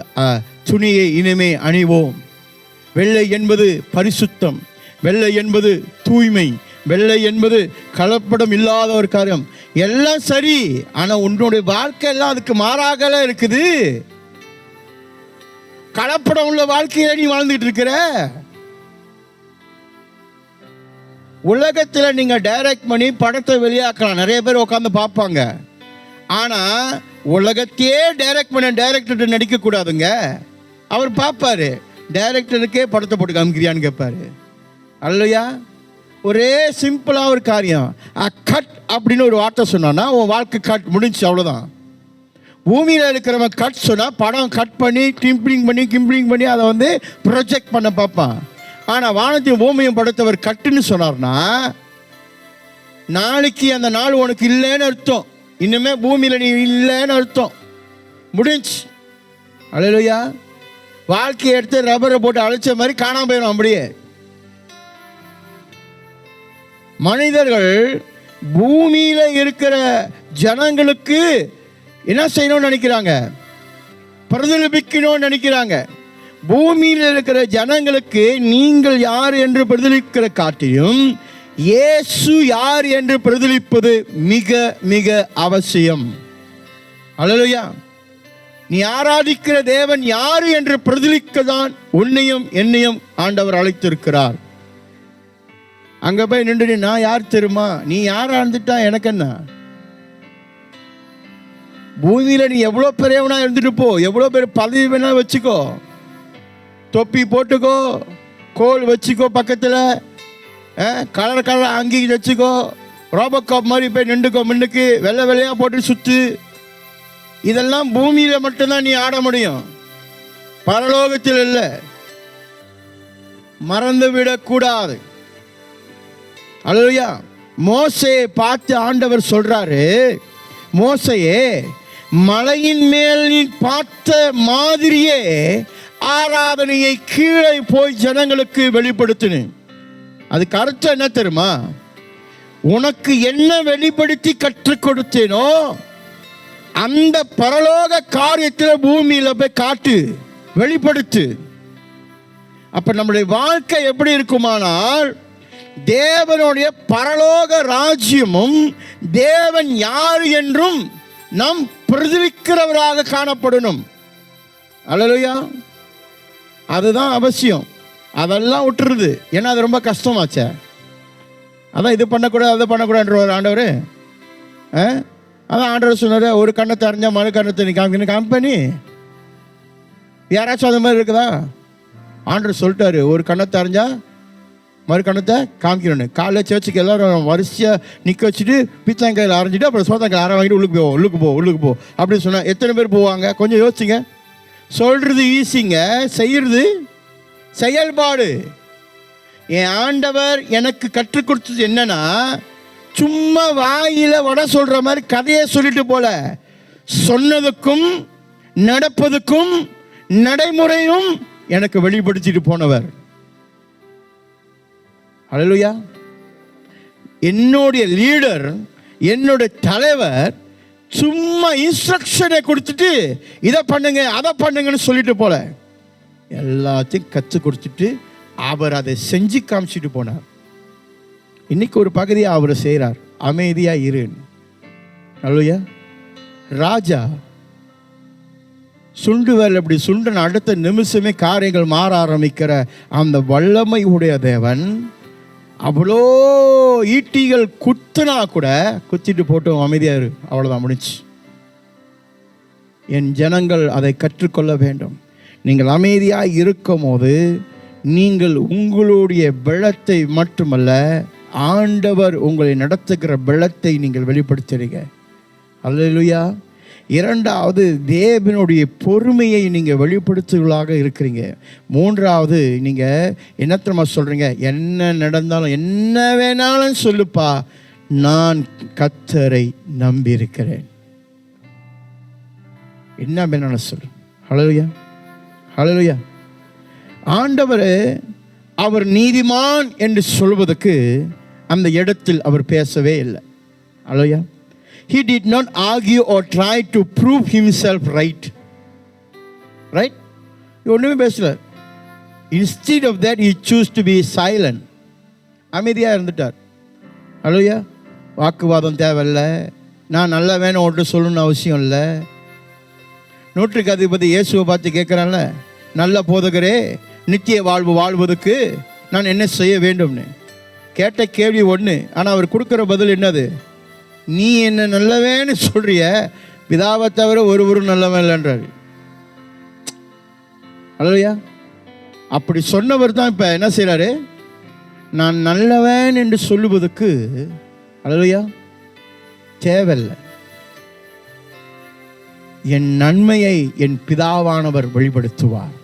துணியை இனிமே அணிவோம். வெள்ளை என்பது பரிசுத்தம், வெள்ளை என்பது தூய்மை, வெள்ளை என்பது கலப்படம் இல்லாத ஒரு காரியம். எல்லாம் சரி, ஆனா உன்னுடைய வாழ்க்கை எல்லாம் அதுக்கு மாறாக இருக்குது. கலப்படம் உள்ள வாழ்க்கையில நீ வாழ்ந்துட்டு இருக்கிற. உலகத்துல நீங்க டைரக்ட் பண்ணி படத்தை வெளியாக்கலாம், நிறைய பேர் உட்காந்து பார்ப்பாங்க. ஆனா உலகத்தையே டைரக்ட் பண்ண டைரக்டர் நடிக்க கூடாதுங்க. அவர் பார்ப்பாரு, டைரக்டருக்கே படத்தை போட்டு காமிக்கிறியான்னு கேட்பாரு. அல்லையா? ஒரே சிம்பிளா ஒரு காரியம், கட் அப்படின்னு ஒரு வார்த்தை சொன்னான்னா உன் வாழ்க்கை கட் முடிஞ்சு, அவ்வளோதான். பூமியில் இருக்கிறவன் கட் சொன்னா படம் கட் பண்ணி கிம்பிளிங் பண்ணி அதை வந்து ப்ரொஜெக்ட் பண்ண பார்ப்பான். ஆனால் வானத்தையும் பூமியும் படைத்தவர் கட்டுன்னு சொன்னார்னா நாளைக்கு அந்த நாள் உனக்கு இல்லைன்னு அர்த்தம். இன்னுமே பூமியில் நீ இல்லைன்னு அர்த்தம், முடிஞ்சு. அல்லேலூயா. வாழ்க்கையை எடுத்து ரப்பரை போட்டு அழைச்ச மாதிரி காணாம போயிடும் அப்படியே. மனிதர்கள் பூமியில இருக்கிற ஜனங்களுக்கு என்ன செய்யணும்னு நினைக்கிறாங்க? பிரதிபலிக்கணும்னு நினைக்கிறாங்க. பூமியில் இருக்கிற ஜனங்களுக்கு நீங்கள் யார் என்று பிரதிபலிக்கிற காட்டியும் இயேசு யார் என்று பிரதிபலிப்பது மிக மிக அவசியம். அல்லேலூயா. நீ ஆராதிக்கிற தேவன் யாரு என்று பிரதிலிக்க தான் உன்னையும் என்னையும் ஆண்டவர் அழைத்திருக்கிறார். அங்க போய் நின்று நான் யார் தெரியுமா, நீ யாரா இருந்துட்டா எனக்கு என்ன? பூமியில நீ எவ்வளவு பெரியவனா இருந்துட்டு போ, எவ்வளவு பேர் பதவி வேணா வச்சுக்கோ, தொப்பி போட்டுக்கோ, கோல் வச்சுக்கோ, பக்கத்துல கலர் கலர் அங்கி வச்சுக்கோ, ரோபோகாப் மாதிரி போய் நின்றுக்கோ, முன்னுக்கு வெள்ளை வெள்ளையா போட்டு சுத்து. இதெல்லாம் பூமியில மட்டும்தான் நீ ஆட முடியும், பரலோகத்தில் இல்லை. மறந்து விடக்கூடாது. அல்லேலூயா. மோசேயை பார்த்து ஆண்டவர் சொல்றாரு, மோசேயே, மலையின் மேல் நீ பார்த்த மாதிரியே ஆராதனையை கீழே போய் ஜனங்களுக்கு வெளிப்படுத்தினு. அதுக்கு அர்த்தம் என்ன தெரியுமா? உனக்கு என்ன வெளிப்படுத்தி கற்றுக் கொடுத்தேனோ அந்த பரலோக காரியத்தில் பூமியில போய் காட்டு, வெளிப்படுத்து. அப்ப நம்முடைய வாழ்க்கை எப்படி இருக்குமானால், தேவனுடைய பரலோக ராஜ்யமும் தேவன் யார் என்றும் நாம் பிரதிவிக்கிறவராக காணப்படணும். அல்லேலூயா. அதுதான் அவசியம். அதெல்லாம் விட்டுருது, ஏன்னா அது ரொம்ப கஷ்டமாச்சே. அதான் இது பண்ணக்கூடாது அதை பண்ணக்கூடாதுன்ற ஆண்டவர். அதான் ஆண்டவர் சொன்னார், ஒரு கண்ணத்தை அறிஞ்சா மறு கண்ணத்தை நீ காமிக்கணும். காம்பனி யாராச்சும் அது மாதிரி இருக்குதா? ஆண்டவர் சொல்லிட்டாரு, ஒரு கண்ணத்தை அறிஞ்சா மறு கண்ணத்தை காமிக்கணும்னு. காலையில் சேர்ச்சுக்கு எல்லாரும் வரிசையாக நிற்க வச்சுட்டு பிச்சாங்காயில் அரைஞ்சிட்டு அப்புறம் சோத்தாங்காயில் அரை வாங்கிட்டு உள்ளுக்கு போ அப்படின்னு சொன்னால் எத்தனை பேர் போவாங்க? கொஞ்சம் யோசிச்சுங்க. சொல்கிறது ஈஸிங்க, செய்கிறது செயல்பாடு. என் ஆண்டவர் எனக்கு கற்றுக் கொடுத்தது என்னன்னா, சும்மா வாயில வட சொல்ற மாதிரி கதையை சொல்லிட்டு போல, சொன்னதுக்கும் நடப்பதுக்கும் நடைமுறையும் எனக்கு வெளிப்படுத்திட்டு போனவர். அல்லேலூயா. என்னுடைய லீடர், என்னுடைய தலைவர் சும்மா இன்ஸ்ட்ரக்ஷனை கொடுத்துட்டு இதை பண்ணுங்க அதை பண்ணுங்கன்னு சொல்லிட்டு போல, எல்லாத்தையும் கற்றுக் கொடுத்துட்டு அவர் அதை செஞ்சு காமிச்சிட்டு போனார். இன்னைக்கு ஒரு பகுதியை அவர் செய்கிறார், அமைதியா இரு. அல்லேலூயா. ராஜா சுண்டுவேல் அப்படி சுண்டன் அடுத்த நிமிஷமே காரியங்கள் மாற ஆரம்பிக்கிற அந்த வல்லமை உடைய தேவன், அவ்வளோ ஈட்டிகள் குத்துனா கூட குத்திட்டு போட்டோம், அமைதியா இரு, அவ்வளோதான், முடிச்சு. என் ஜனங்கள் அதை கற்றுக்கொள்ள வேண்டும். நீங்கள் அமைதியாக இருக்கும் போது நீங்கள் உங்களுடைய பலத்தை மட்டுமல்ல, ஆண்டவர் உங்களை நடத்துகிற பலத்தை நீங்கள் வெளிப்படுத்துறீங்க. அல்லேலூயா. இரண்டாவது, தேவனுடைய பொறுமையை நீங்கள் வெளிப்படுத்துகளாக இருக்கிறீங்க. மூன்றாவது, நீங்கள் என்னத்தமா சொல்கிறீங்க? என்ன நடந்தாலும் என்ன வேணாலும் சொல்லுப்பா, நான் கர்த்தரை நம்பியிருக்கிறேன். என்ன வேணாலும் சொல்லு. ஹல்லேலூயா, ஹல்லேலூயா. ஆண்டவர் அவர் நீதிமான் என்று சொல்வதற்கு அந்த இடத்தில் அவர் பேசவே இல்லை. ஹல்லேலூயா. He did not argue or try to prove himself right. Right? ஒன்றுமே பேசல. Instead of that, he chose to be silent. அமைதியாக இருந்துட்டார். ஹல்லேலூயா. வாக்குவாதம் தேவையில்லை, நான் நல்ல வேணும் ஒன்று சொல்லணும்னு அவசியம் இல்லை. நூற்றுக்கு அதிபதி இயேசுவை பார்த்து கேட்குறான்ல, நல்ல போதகரே, நித்திய வாழ்வு வாழ்வதற்கு நான் என்ன செய்ய வேண்டும்னு கேட்ட கேள்வி ஒன்று. ஆனால் அவர் கொடுக்குற பதில் என்னது? நீ என்ன நல்லவேன்னு சொல்றிய, பிதாவை தவிர ஒருவரும் நல்லவன் இல்லைன்றார். அல்லேலூயா. அப்படி சொன்னவர் தான் இப்போ என்ன செய்கிறாரு? நான் நல்லவன் என்று சொல்லுவதற்கு அல்லேலூயா தேவையில்லை. என் நன்மையை என் பிதாவானவர் வெளிப்படுத்துவார்.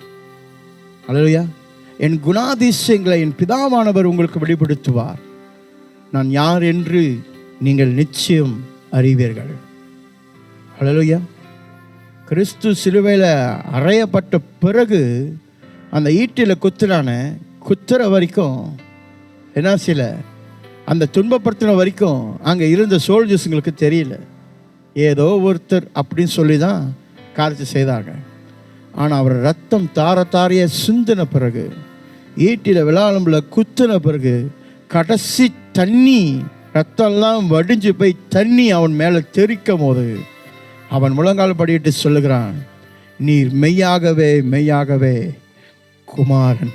அல்லேலூயா. என் குணாதிசயங்களை என் பிதாவானவர் உங்களுக்கு வெளிப்படுத்துவார். நான் யார் என்று நீங்கள் நிச்சயம் அறிவீர்கள். ஹல்லேலூயா. கிறிஸ்து சிலுவையில் அறையப்பட்ட பிறகு அந்த ஈட்டில் குத்துற வரைக்கும் என்ன செய்யல, அந்த துன்பப்படுத்தின வரைக்கும் அங்கே இருந்த சோல்ஜர்ஸுங்களுக்கு தெரியல. ஏதோ ஒருத்தர் அப்படின்னு சொல்லி தான் காரியத்தை செய்தாங்க. ஆனால் அவர் ரத்தம் தாரைய சிந்தின பிறகு, ஈட்டில் விளாளம்பில் குத்தின பிறகு, கடைசி தண்ணி ரத்தம்லாம் வடிஞ்சு போய் தண்ணி அவன் மேலே தெறிக்கும் போது அவன் முழங்கால் படிட்டு சொல்லுகிறான், நீர் மெய்யாகவே மெய்யாகவே குமாரன்,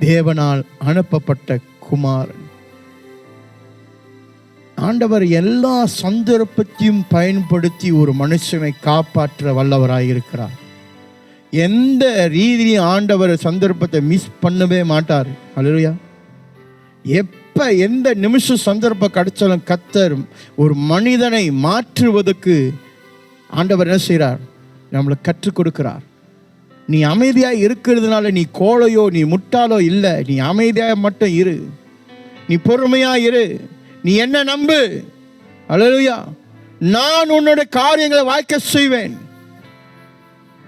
தேவனால் அனுப்பப்பட்ட குமாரன். ஆண்டவர் எல்லா சந்தர்ப்பத்தையும் பயன்படுத்தி ஒரு மனுஷனை காப்பாற்ற வல்லவராயிருக்கிறார். எந்த ரீதியும் ஆண்டவர் சந்தர்ப்பத்தை மிஸ் பண்ணவே மாட்டார். அல்லேலூயா. எப்போ எந்த நிமிஷம் சந்தர்ப்பம் கிடைச்சாலும் கர்த்தர் ஒரு மனிதனை மாற்றுவதற்கு ஆண்டவர் என்ன செய்கிறார்? நம்மளை கற்றுக் கொடுக்கிறார். நீ அமைதியாக இருக்கிறதுனால நீ கோழையோ நீ முட்டாளோ இல்லை. நீ அமைதியாக மட்டும் இரு, நீ பொறுமையாக இரு, நீ என்ன நம்பு. அல்லேலூயா. நான் உன்னோட காரியங்களை வாய்க்க செய்வேன்.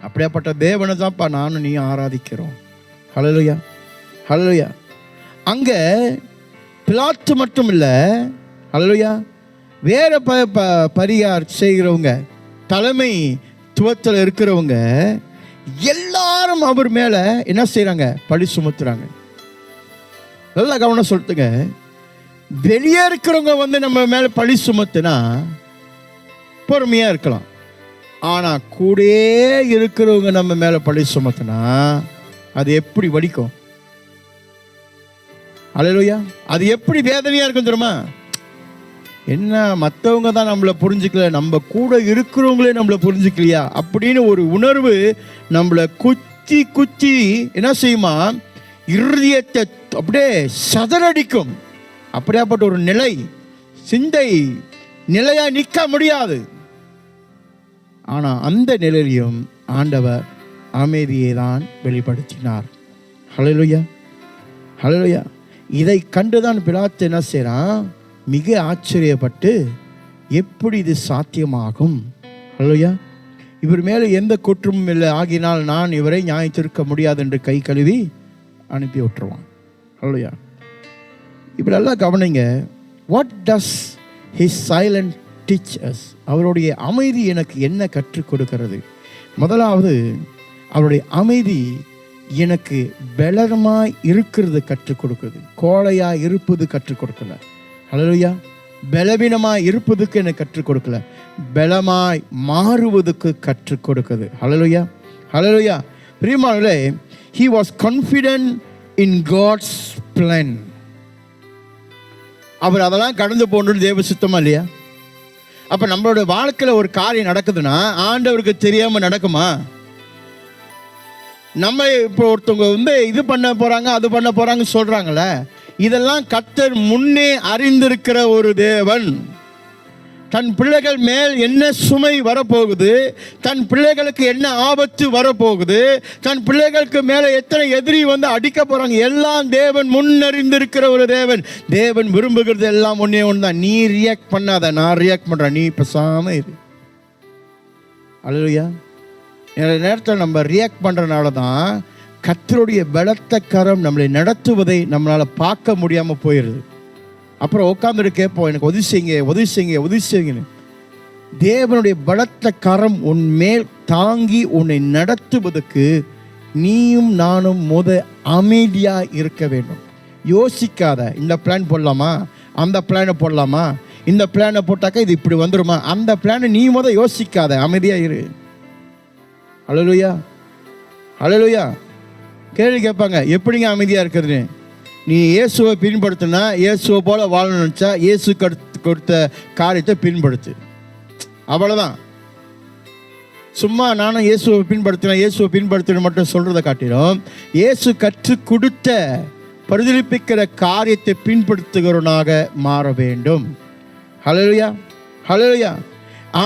அப்படியாப்பட்ட தேவனை தான்ப்பா நானும் நீ ஆராதிக்கிறோம். அல்லேலூயா, அல்லேலூயா. அங்கே பிலாத்து மட்டும் இல்லை, அல்லேலூயா, வேற பரிகார் செய்கிறவங்க, தலைமை துவத்தில் இருக்கிறவங்க எல்லாரும் அவர் மேலே என்ன செய்கிறாங்க? பழி சுமத்துறாங்க. நல்லா கவனம் சொல்லுங்க. வெளியே இருக்கிறவங்க நம்ம மேலே பழி சுமத்துனா பொறுமையாக இருக்கலாம். ஆனால் கூடயே இருக்கிறவங்க நம்ம மேலே பழி சுமத்துனா அது எப்படி வலிக்கும்? அல்லேலூயா. அது எப்படி வேதனையாக இருக்கும் தெரியுமா? என்ன மற்றவங்க தான் நம்மளை புரிஞ்சுக்கல, நம்ம கூட இருக்கிறவங்களே நம்மளை புரிஞ்சுக்கலையா அப்படின்னு ஒரு உணர்வு நம்மளை குத்தி குத்தி என்ன செய்யுமா? இருதயத்தை அப்படியே சதறடிக்கும். அப்படியாப்பட்ட ஒரு நிலை, சிந்தை நிலையா நிற்க முடியாது. ஆனால் அந்த நிலையிலும் ஆண்டவர் அமைதியை தான் வெளிப்படுத்தினார். ஹல்லேலூயா, ஹல்லேலூயா. இதை கண்டுதான் பிலாத்து என்ன செய்கிறான்? மிக ஆச்சரியப்பட்டு எப்படி இது சாத்தியமாகும்? ஹல்லேலூயா. இவர் மேலே எந்த குற்றமும் இல்லை, ஆகினால் நான் இவரை நியாயத்திருக்க முடியாது என்று கை கழுவி அனுப்பி விட்டுருவான். ஹல்லேலூயா. இப்படி எல்லாம் கவனிங்க. What does his silent teach as? அவருடைய அமைதி எனக்கு என்ன கற்றுக் கொடுக்கிறது? முதலாவது, அவருடைய அமைதி எனக்கு பலமாய் இருக்கிறது கற்றுக் கொடுக்குது. கோழையாக இருப்பது கற்றுக் கொடுக்கல. ஹல்லேலூயா. பலவீனமாய் இருப்பதுக்கு எனக்கு கற்றுக் கொடுக்கல, பலமாய் மாறுவதுக்கு கற்றுக் கொடுக்குது. ஹல்லேலூயா, ஹல்லேலூயா. பிரியமானவர்களே, he was confident in God's plan. அவர் அதெல்லாம் கடந்து போகணுன்னு தேவ சித்தமா இல்லையா? அப்போ நம்மளோட வாழ்க்கையில் ஒரு காரியம் நடக்குதுன்னா ஆண்டவருக்கு தெரியாமல் நடக்குமா? நம்ம இப்போ ஒருத்தவங்க இது பண்ண போகிறாங்க அது பண்ண போகிறாங்க சொல்கிறாங்களே, இதெல்லாம் கர்த்தர் முன்னே அறிந்திருக்கிற ஒரு தேவன். தன் பிள்ளைகள் மேல் என்ன சுமை வரப்போகுது, தன் பிள்ளைகளுக்கு என்ன ஆபத்து வரப்போகுது, தன் பிள்ளைகளுக்கு மேலே எத்தனை எதிரி அடிக்க போகிறாங்க, எல்லாம் தேவன் முன்னறிந்திருக்கிற ஒரு தேவன். தேவன் விரும்புகிறது எல்லாம் ஒன்றே ஒன்று தான். நீ ரியாக்ட் பண்ணாத, நான் ரியாக்ட் பண்ணுறேன், நீ பேசாமல் இரு. அல்லேலூயா. நிறைய நேரத்தில் நம்ம ரியாக்ட் பண்ணுறதுனால தான் கர்த்தருடைய பலத்த கரம் நம்மளை நடத்துவதை நம்மளால் பார்க்க முடியாமல் போயிடுது. அப்புறம் உட்காந்துட்டு கேட்போம், எனக்கு உதவி செய்யுங்க உதவி செய்யுங்க உதவி செய்யுங்கன்னு. தேவனுடைய பலத்த கரம் உன் மேல் தாங்கி உன்னை நடத்துவதற்கு நீயும் நானும் அமைதியாக இருக்க வேண்டும். யோசிக்காத, இந்த பிளான் போடலாமா, அந்த பிளானை போடலாமா, இந்த பிளானை போட்டாக்கா இது இப்படி வந்துடுமா, அந்த பிளானை நீ யோசிக்காத, அமைதியாக இரு. ஹல்லேலூயா, ஹல்லேலூயா. கேள்வி கேட்பாங்க, எப்படிங்க அமைதியாக இருக்கிறது? நீ இயேசுவை பின்படுத்தினா, இயேசுவை போல வாழணும்னு நினச்சா இயேசு கொடுத்த காரியத்தை பின்படுத்து, அவ்வளோதான். சும்மா நானும் இயேசுவை பின்படுத்தின மட்டும் சொல்கிறத காட்டிலும் இயேசு கற்றுக் கொடுத்த பிரதிபலிப்பிக்கிற காரியத்தை பின்படுத்துகிறவனாக மாற வேண்டும். ஹல்லேலூயா, ஹல்லேலூயா.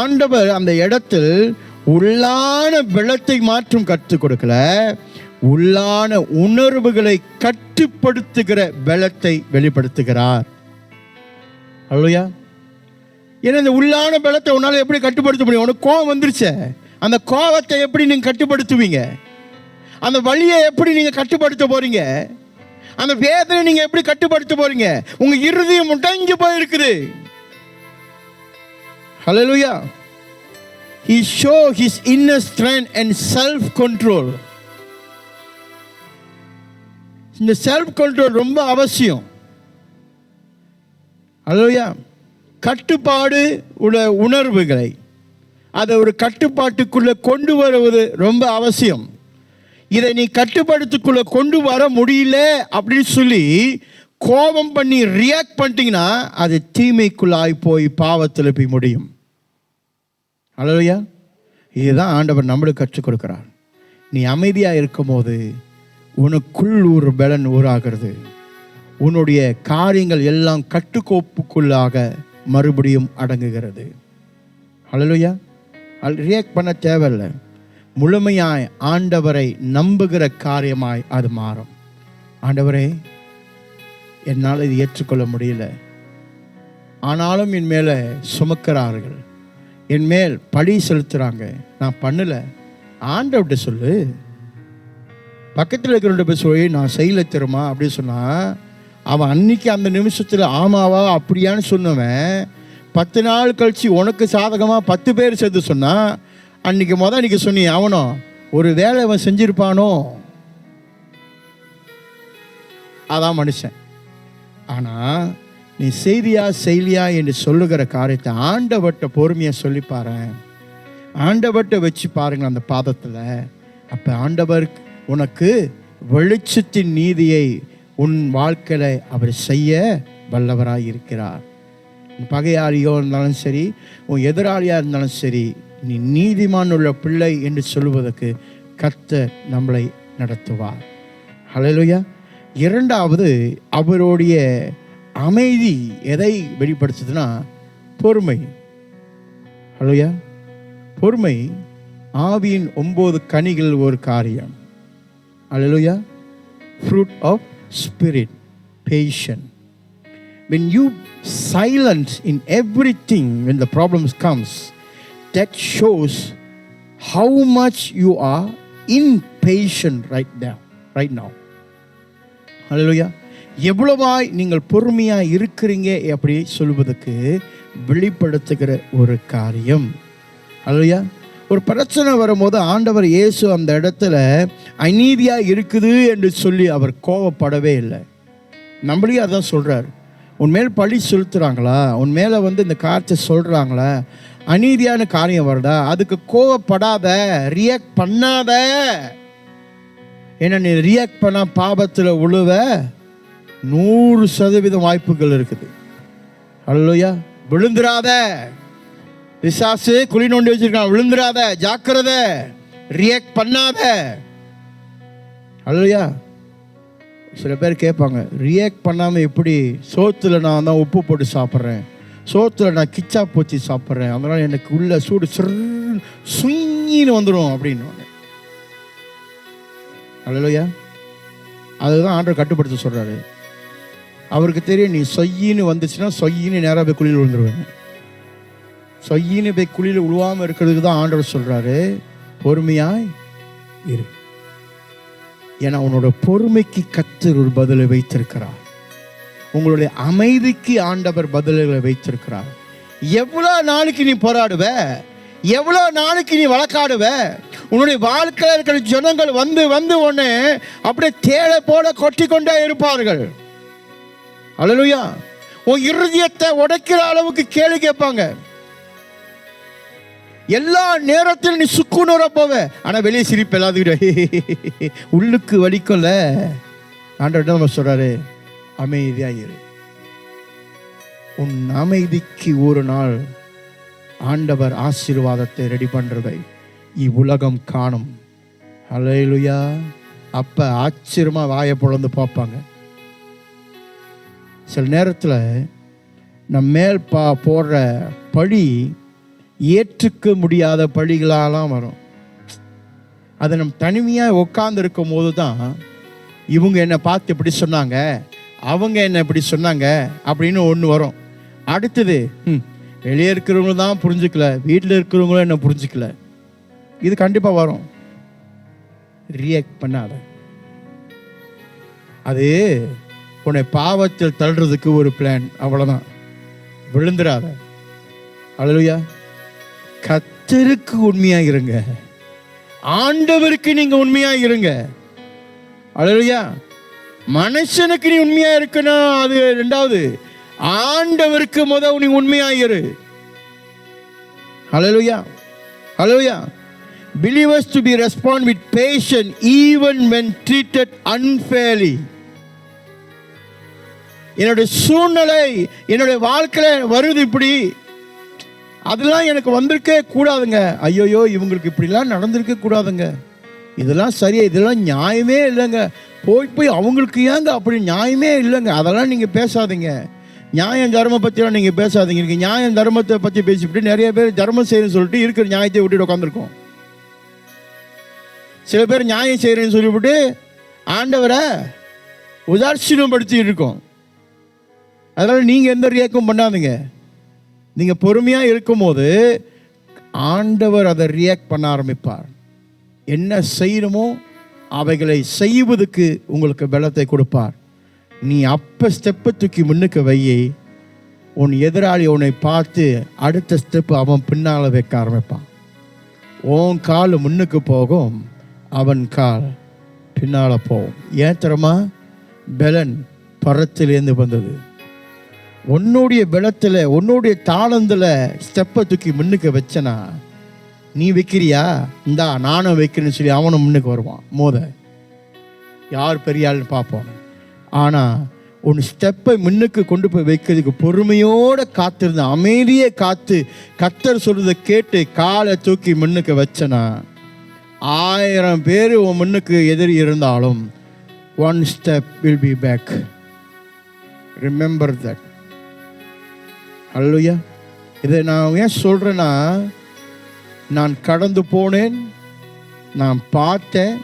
ஆண்டவர் அந்த இடத்தில் உள்ளான பலத்தை மாற்றும் கற்றுக் கொடுக்கல, உள்ளான உணர்வுகளை கட்டுப்படுத்துகிற பலத்தை வெளிப்படுத்துகிறார். ஹல்லேலூயா. ஏன்னா இந்த உள்ளான பலத்தை உன்னால் எப்படி கட்டுப்படுத்த முடியும்? உனக்கு கோபம் வந்துருச்சே, அந்த கோபத்தை எப்படி நீங்கள் கட்டுப்படுத்துவீங்க? அந்த வலியை எப்படி நீங்கள் கட்டுப்படுத்த போறீங்க? அந்த வேதனை நீங்கள் எப்படி கட்டுப்படுத்த போறீங்க? உங்கள் இருதயம் முடங்கி போயிருக்குது. ஹல்லேலூயா. He show his inner strength and self-control. இந்த செல்ஃப் கண்ட்ரோல் ரொம்ப அவசியம். ஹல்லேலூயா. கட்டுப்பாடு உள்ள உணர்வுகளை, அதை ஒரு கட்டுப்பாட்டுக்குள்ளே கொண்டு வருவது ரொம்ப அவசியம். இதை நீ கட்டுப்பாட்டுக்குள்ளே கொண்டு வர முடியல அப்படின்னு சொல்லி கோபம் பண்ணி ரியாக்ட் பண்ணிட்டீங்கன்னா அது தீமைக்குள்ளாய் போய் பாவத்தில் போய் முடியும். அல்லையா? இதுதான் ஆண்டவர் நம்மளுக்கு கற்றுக் கொடுக்கிறார். நீ அமைதியாக இருக்கும் போது உனக்குள் ஒரு பலன் ஊராகிறது. உன்னுடைய காரியங்கள் எல்லாம் கட்டுக்கோப்புக்குள்ளாக மறுபடியும் அடங்குகிறது. அல்லையா? ரியாக்ட் பண்ண தேவையில்லை. முழுமையாய் ஆண்டவரை நம்புகிற காரியமாய் அது மாறும். ஆண்டவரே, என்னால் இது ஏற்றுக்கொள்ள முடியல, ஆனாலும் என் மேலே சுமக்கிறார்கள், என் மேல் பழி செலுத்துகிறாங்க, நான் பண்ணலை. ஆண்டவர்கிட்ட சொல்லு. பக்கத்தில் இருக்கிறவன்ட்ட போய் சொல்லி நான் செய்யலை தெரியுமா அப்படின்னு சொன்னால் அவன் அன்னைக்கு அந்த நிமிஷத்தில் ஆமாவா அப்படியான்னு சொன்னவன் 10 நாள் கழித்து உனக்கு சாதகமாக 10 பேர் சேர்த்து சொன்னால் அன்றைக்கி அன்றைக்கி சொன்னி அவனோ ஒரு வேலை அவன் செஞ்சிருப்பானோ. அதான் மனுஷன். ஆனால் நீ செய்தியா செய்லியா என்று சொல்லுகிற காரியத்தை ஆண்டவர்கிட்ட பொறுமையாக சொல்லி பாரு. ஆண்டவர்கிட்ட வச்சு பாருங்க அந்த பாதத்தில். அப்போ ஆண்டவர் உனக்கு வெளிச்சத்தின் நீதியை உன் வாழ்க்கையில் அவர் செய்ய வல்லவராக இருக்கிறார். பகையாளியோ இருந்தாலும் சரி, உன் எதிராளியாக இருந்தாலும் சரி, நீ நீதிமான் உள்ள பிள்ளை என்று சொல்வதற்கு கர்த்தர் நம்மளை நடத்துவார். ஹல்லேலூயா. இரண்டாவது, அவருடைய அமைதி எதை வெளிப்படுத்துதுன்னா பொறுமை. ஹல்லேலூயா. பொறுமை ஆவியின் 9 கனிகள் ஒரு காரியம். ஹல்லேலூயா. fruit of spirit, patience. When you silent in everything, when the problems comes, that shows how much you are impatient right now. Hallelujah. எவ்வளவாய் நீங்கள் பொறுமையாக இருக்கிறீங்க அப்படி சொல்வதற்கு வெளிப்படுத்துகிற ஒரு காரியம். ஹல்லேலூயா. ஒரு பிரச்சனை வரும்போது ஆண்டவர் இயேசு அந்த இடத்துல அநீதியாக இருக்குது என்று சொல்லி அவர் கோபப்படவே இல்லை. நம்மளையும் அதான் சொல்கிறார். உன்மேல் பழி செலுத்துகிறாங்களா, உன் மேலே இந்த காரியத்தை சொல்கிறாங்களா, அநீதியான காரியம் வருதா, அதுக்கு கோவப்படாத, ரியாக்ட் பண்ணாத. ஏன்னா நீ ரியாக்ட் பண்ண பாபத்தில் உழுவ 100% வாய்ப்புகள் இருக்குது. ஹல்லேலூயா. விழுந்துராத. பிசாசு குழி நோண்டி வச்சிருக்கான், விழுந்துராத, ஜாக்கிரதை, ரியாக்ட் பண்ணாத. ஹல்லேலூயா. சில பேர் கேட்பாங்க, ரியாக்ட் பண்ணாமல் எப்படி? சோத்தில் நான் தான் உப்பு போட்டு சாப்பிட்றேன், சோத்தில் நான் கிச்சா பூச்சி சாப்பிட்றேன், அதனால் எனக்கு உள்ள சூடு சுயின்னு வந்துடும் அப்படின்னு. ஹல்லேலூயா. அதுதான் ஆண்டவர் கட்டுப்படுத்த சொல்கிறாரு. அவருக்கு தெரியும் நீ சொய்யின்னு வந்துச்சுன்னா சொய்யின்னு நேராக போய் குழியில் விழுந்துருவேன். சொய்யின்னு போய் குழியில் விழுவாமல் இருக்கிறதுக்கு தான் ஆண்டவர் சொல்கிறாரு பொறுமையாய் இரு. ஏன்னா உன்னோட பொறுமைக்கு கர்த்தர் ஒரு பதிலை வைத்திருக்கிறார். உங்களுடைய அமைதிக்கு ஆண்டவர் பதில்களை வைத்திருக்கிறார். எவ்வளோ நாளைக்கு நீ போராடுவ, எவ்வளோ நாளைக்கு நீ வழக்காடுவ? உன்னுடைய வாழ்க்கையில் இருக்கிற ஜனங்கள் வந்து உடனே அப்படியே தேளை போல கொட்டி கொண்டே இருப்பார்கள். ஹல்லேலூயா. உன் இருதயத்தை உடைக்கிற அளவுக்கு கேள்வி கேட்பாங்க. எல்லா நேரத்திலும் நீ சுக்குநூற போவ, ஆனால் வெளியே சிரிப்பு எல்லாத்துக்கிட்ட உள்ளுக்கு வலிக்கும்ல. ஆண்டவர் நம்ம சொல்றாரு அமைதியாக இரு. உன் அமைதிக்கு ஒரு நாள் ஆண்டவர் ஆசீர்வாதத்தை ரெடி பண்றதை இவ்வுலகம் காணும். ஹல்லேலூயா. அப்ப ஆச்சரியமா வாயை பொழந்து பார்ப்பாங்க. சில நேரத்தில் நம்ம மேல் போடுற பழி ஏற்றுக்க முடியாத பழிகளாலாம் வரும். அதை நம்ம தனிமையாக உட்கார்ந்து இருக்கும் போது தான் இவங்க என்னை பார்த்து இப்படி சொன்னாங்க, அவங்க என்ன இப்படி சொன்னாங்க அப்படின்னு ஒன்று வரும். அடுத்தது வெளியே இருக்கிறவங்களும் தான் புரிஞ்சுக்கல, வீட்டில் இருக்கிறவங்களும் என்ன புரிஞ்சுக்கல. இது கண்டிப்பாக வரும். ரியாக்ட் பண்ணாத. அது உன்னை பாவத்தில் தள்ளுறதுக்கு ஒரு பிளான், அவ்வளோதான். விழுந்துடாத. ஹல்லேலூயா. கர்த்தருக்கு உண்மையாக இருங்க, ஆண்டவருக்கு நீங்க உண்மையாக இருங்க. ஹல்லேலூயா. மனுஷனுக்கு நீ உண்மையாக இருக்கணும், அது ரெண்டாவது. ஆண்டவருக்கு நீ உண்மையாக இரு. ஹல்லேலூயா. Hallelujah. Believers to be respond with patience even when treated unfairly. என்னுடைய சூழ்நிலை என்னுடைய வாழ்க்கையில் வருது இப்படி, அதெல்லாம் எனக்கு வந்திருக்கே கூடாதுங்க. ஐயோயோ இவங்களுக்கு இப்படிலாம் நடந்திருக்க கூடாதுங்க, இதெல்லாம் சரியா, இதெல்லாம் நியாயமே இல்லைங்க, போய் அவங்களுக்கு ஏங்க அப்படி நியாயமே இல்லைங்க, அதெல்லாம் நீங்கள் பேசாதீங்க. நியாயம் தர்மம் பற்றிலாம் நீங்கள் பேசாதீங்க. நீங்கள் நியாயம் தர்மத்தை பற்றி பேசிவிட்டு நிறைய பேர் தர்மம் செய்யணும்னு சொல்லிட்டு இருக்கிற நியாயத்தை விட்டுட்டு உட்காந்துருக்கோம். சில பேர் நியாயம் செய்கிறேன்னு சொல்லிவிட்டு ஆண்டவரை உதாசீனப்படுத்தி இருக்கோம். அதனால் நீங்கள் எந்த ரியாக்டும் பண்ணாதீங்க. நீங்கள் பொறுமையாக இருக்கும்போது ஆண்டவர் அதை ரியாக்ட் பண்ண ஆரம்பிப்பார். என்ன செய்யணுமோ அவைகளை செய்வதற்கு உங்களுக்கு பலத்தை கொடுப்பார். நீ அப்போ ஸ்டெப்பை தூக்கி முன்னுக்கு வையை, உன் எதிராளி உன்னை பார்த்து அடுத்த ஸ்டெப்பு அவன் பின்னால் வைக்க ஆரம்பிப்பான். உன் கால் முன்னுக்கு போகும், அவன் கால் பின்னால் போகும். ஏன் தெரியுமா? பலன் பரத்திலேருந்து வந்தது. உன்னுடைய பலத்தில் உன்னுடைய தாளந்தில் ஸ்டெப்பை தூக்கி முன்னுக்கு வச்சனா, நீ வைக்கிறியா, இந்தா நானும் வைக்கிறேன்னு சொல்லி அவனும் முன்னுக்கு வருவான். யார் பெரிய ஆள்னு பார்ப்போம். ஆனால் உன் ஸ்டெப்பை முன்னுக்கு கொண்டு போய் வைக்கிறதுக்கு பொறுமையோடு காத்திருந்த, அமைதியே காத்து கர்த்தர் சொல்றதை கேட்டு காலை தூக்கி முன்னுக்கு வச்சனா, 1000 பேர் உன் முன்னுக்கு எதிரி இருந்தாலும் one step will be back. Remember that. Hallelujah. இதை நான் ஏன் சொல்கிறேன்னா, நான் கடந்து போனேன், நான் பார்த்தேன்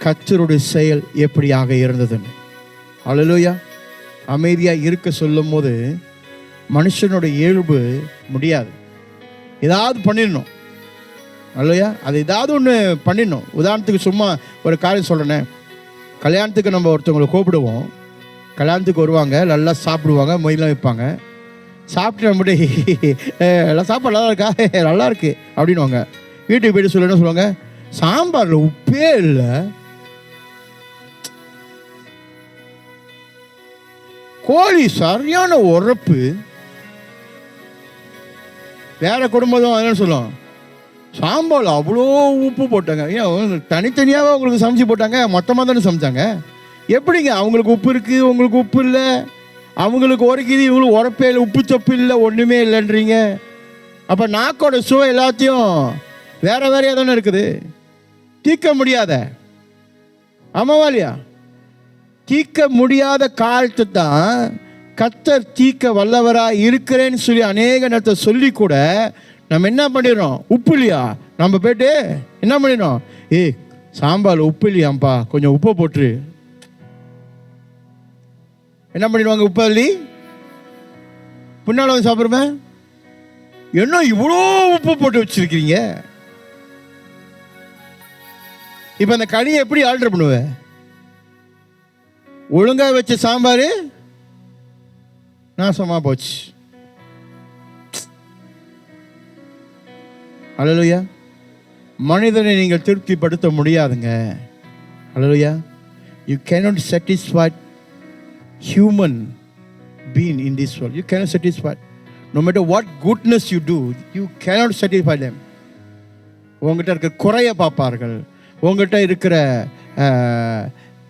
கர்த்தருடைய செயல் எப்படியாக இருந்ததுன்னு. ஹல்லேலூயா. அமைதியாக இருக்க சொல்லும் போது மனுஷனுடைய இயல்பு முடியாது, ஏதாவது பண்ணிடணும். ஹல்லேலூயா. அது ஏதாவது ஒன்று பண்ணிடணும். உதாரணத்துக்கு சும்மா ஒரு காரியம் சொல்கிறேனே, கல்யாணத்துக்கு நம்ம ஒருத்தவங்களை கூப்பிடுவோம், கல்யாணத்துக்கு வருவாங்க, நல்லா சாப்பிடுவாங்க, மொயிலாம் வைப்பாங்க. சாப்பிட்டு நம்மகிட்ட எல்லாம் சாப்பாடு நல்லா இருக்கா, நல்லா இருக்கு அப்படின்வாங்க. வீட்டுக்கு போய்ட்டு சொல்ல என்ன சொல்லுவாங்க, சாம்பாரில் உப்பே இல்லை, கோழி சரியான உரப்பு. வேற குடும்பம் என்னன்னு சொல்லுவோம், சாம்பாரில் அவ்வளோ உப்பு போட்டாங்க. ஏன் தனித்தனியாகவே உங்களுக்கு சமைச்சு போட்டாங்க, மொத்தமாக தானே சமைச்சாங்க. எப்படிங்க அவங்களுக்கு உப்பு இருக்குது உங்களுக்கு உப்பு இல்லை, அவங்களுக்கு உரைக்குது இவங்களுக்கு உரப்பே இல்லை, உப்பு தொப்பு இல்லை, ஒன்றுமே இல்லைன்றீங்க. அப்போ நாக்கோட சுவை எல்லாத்தையும் வேற வேறையாக தானே இருக்குது, தீர்க்க முடியாத. ஆமாவா இல்லையா? தீர்க்க முடியாத காலத்தை தான் கர்த்தர் தீர்க்க வல்லவராக இருக்கிறேன்னு சொல்லி அநேக நேரத்தை சொல்லி கூட நம்ம என்ன பண்ணிடுறோம், உப்பு இல்லையா, நம்ம போய்ட்டு என்ன பண்ணிடுறோம், சாம்பார் உப்பு இல்லையாம்ப்பா கொஞ்சம் உப்பை போட்டுரு. என்ன பண்ணிடுவாங்க, உப்பு அள்ளி பின்னால் வந்து சாப்பிடுவேன். என்ன இவ்வளோ உப்பு போட்டு வச்சிருக்கிறீங்க? இப்போ அந்த கனியை எப்படி ஆல்டர் பண்ணுவேன்? ஒழுங்காக வச்ச சாம்பார் நாசமாக போச்சு. ஹல்லேலூயா. மனிதனை நீங்கள் திருப்திப்படுத்த முடியாதுங்க. ஹல்லேலூயா. You cannot satisfy human being in this world. You cannot satisfy. No matter what goodness you do, you cannot satisfy them. உங்ககிட்ட இருக்கிற குறைய பார்ப்பார்கள், உங்ககிட்ட இருக்கிற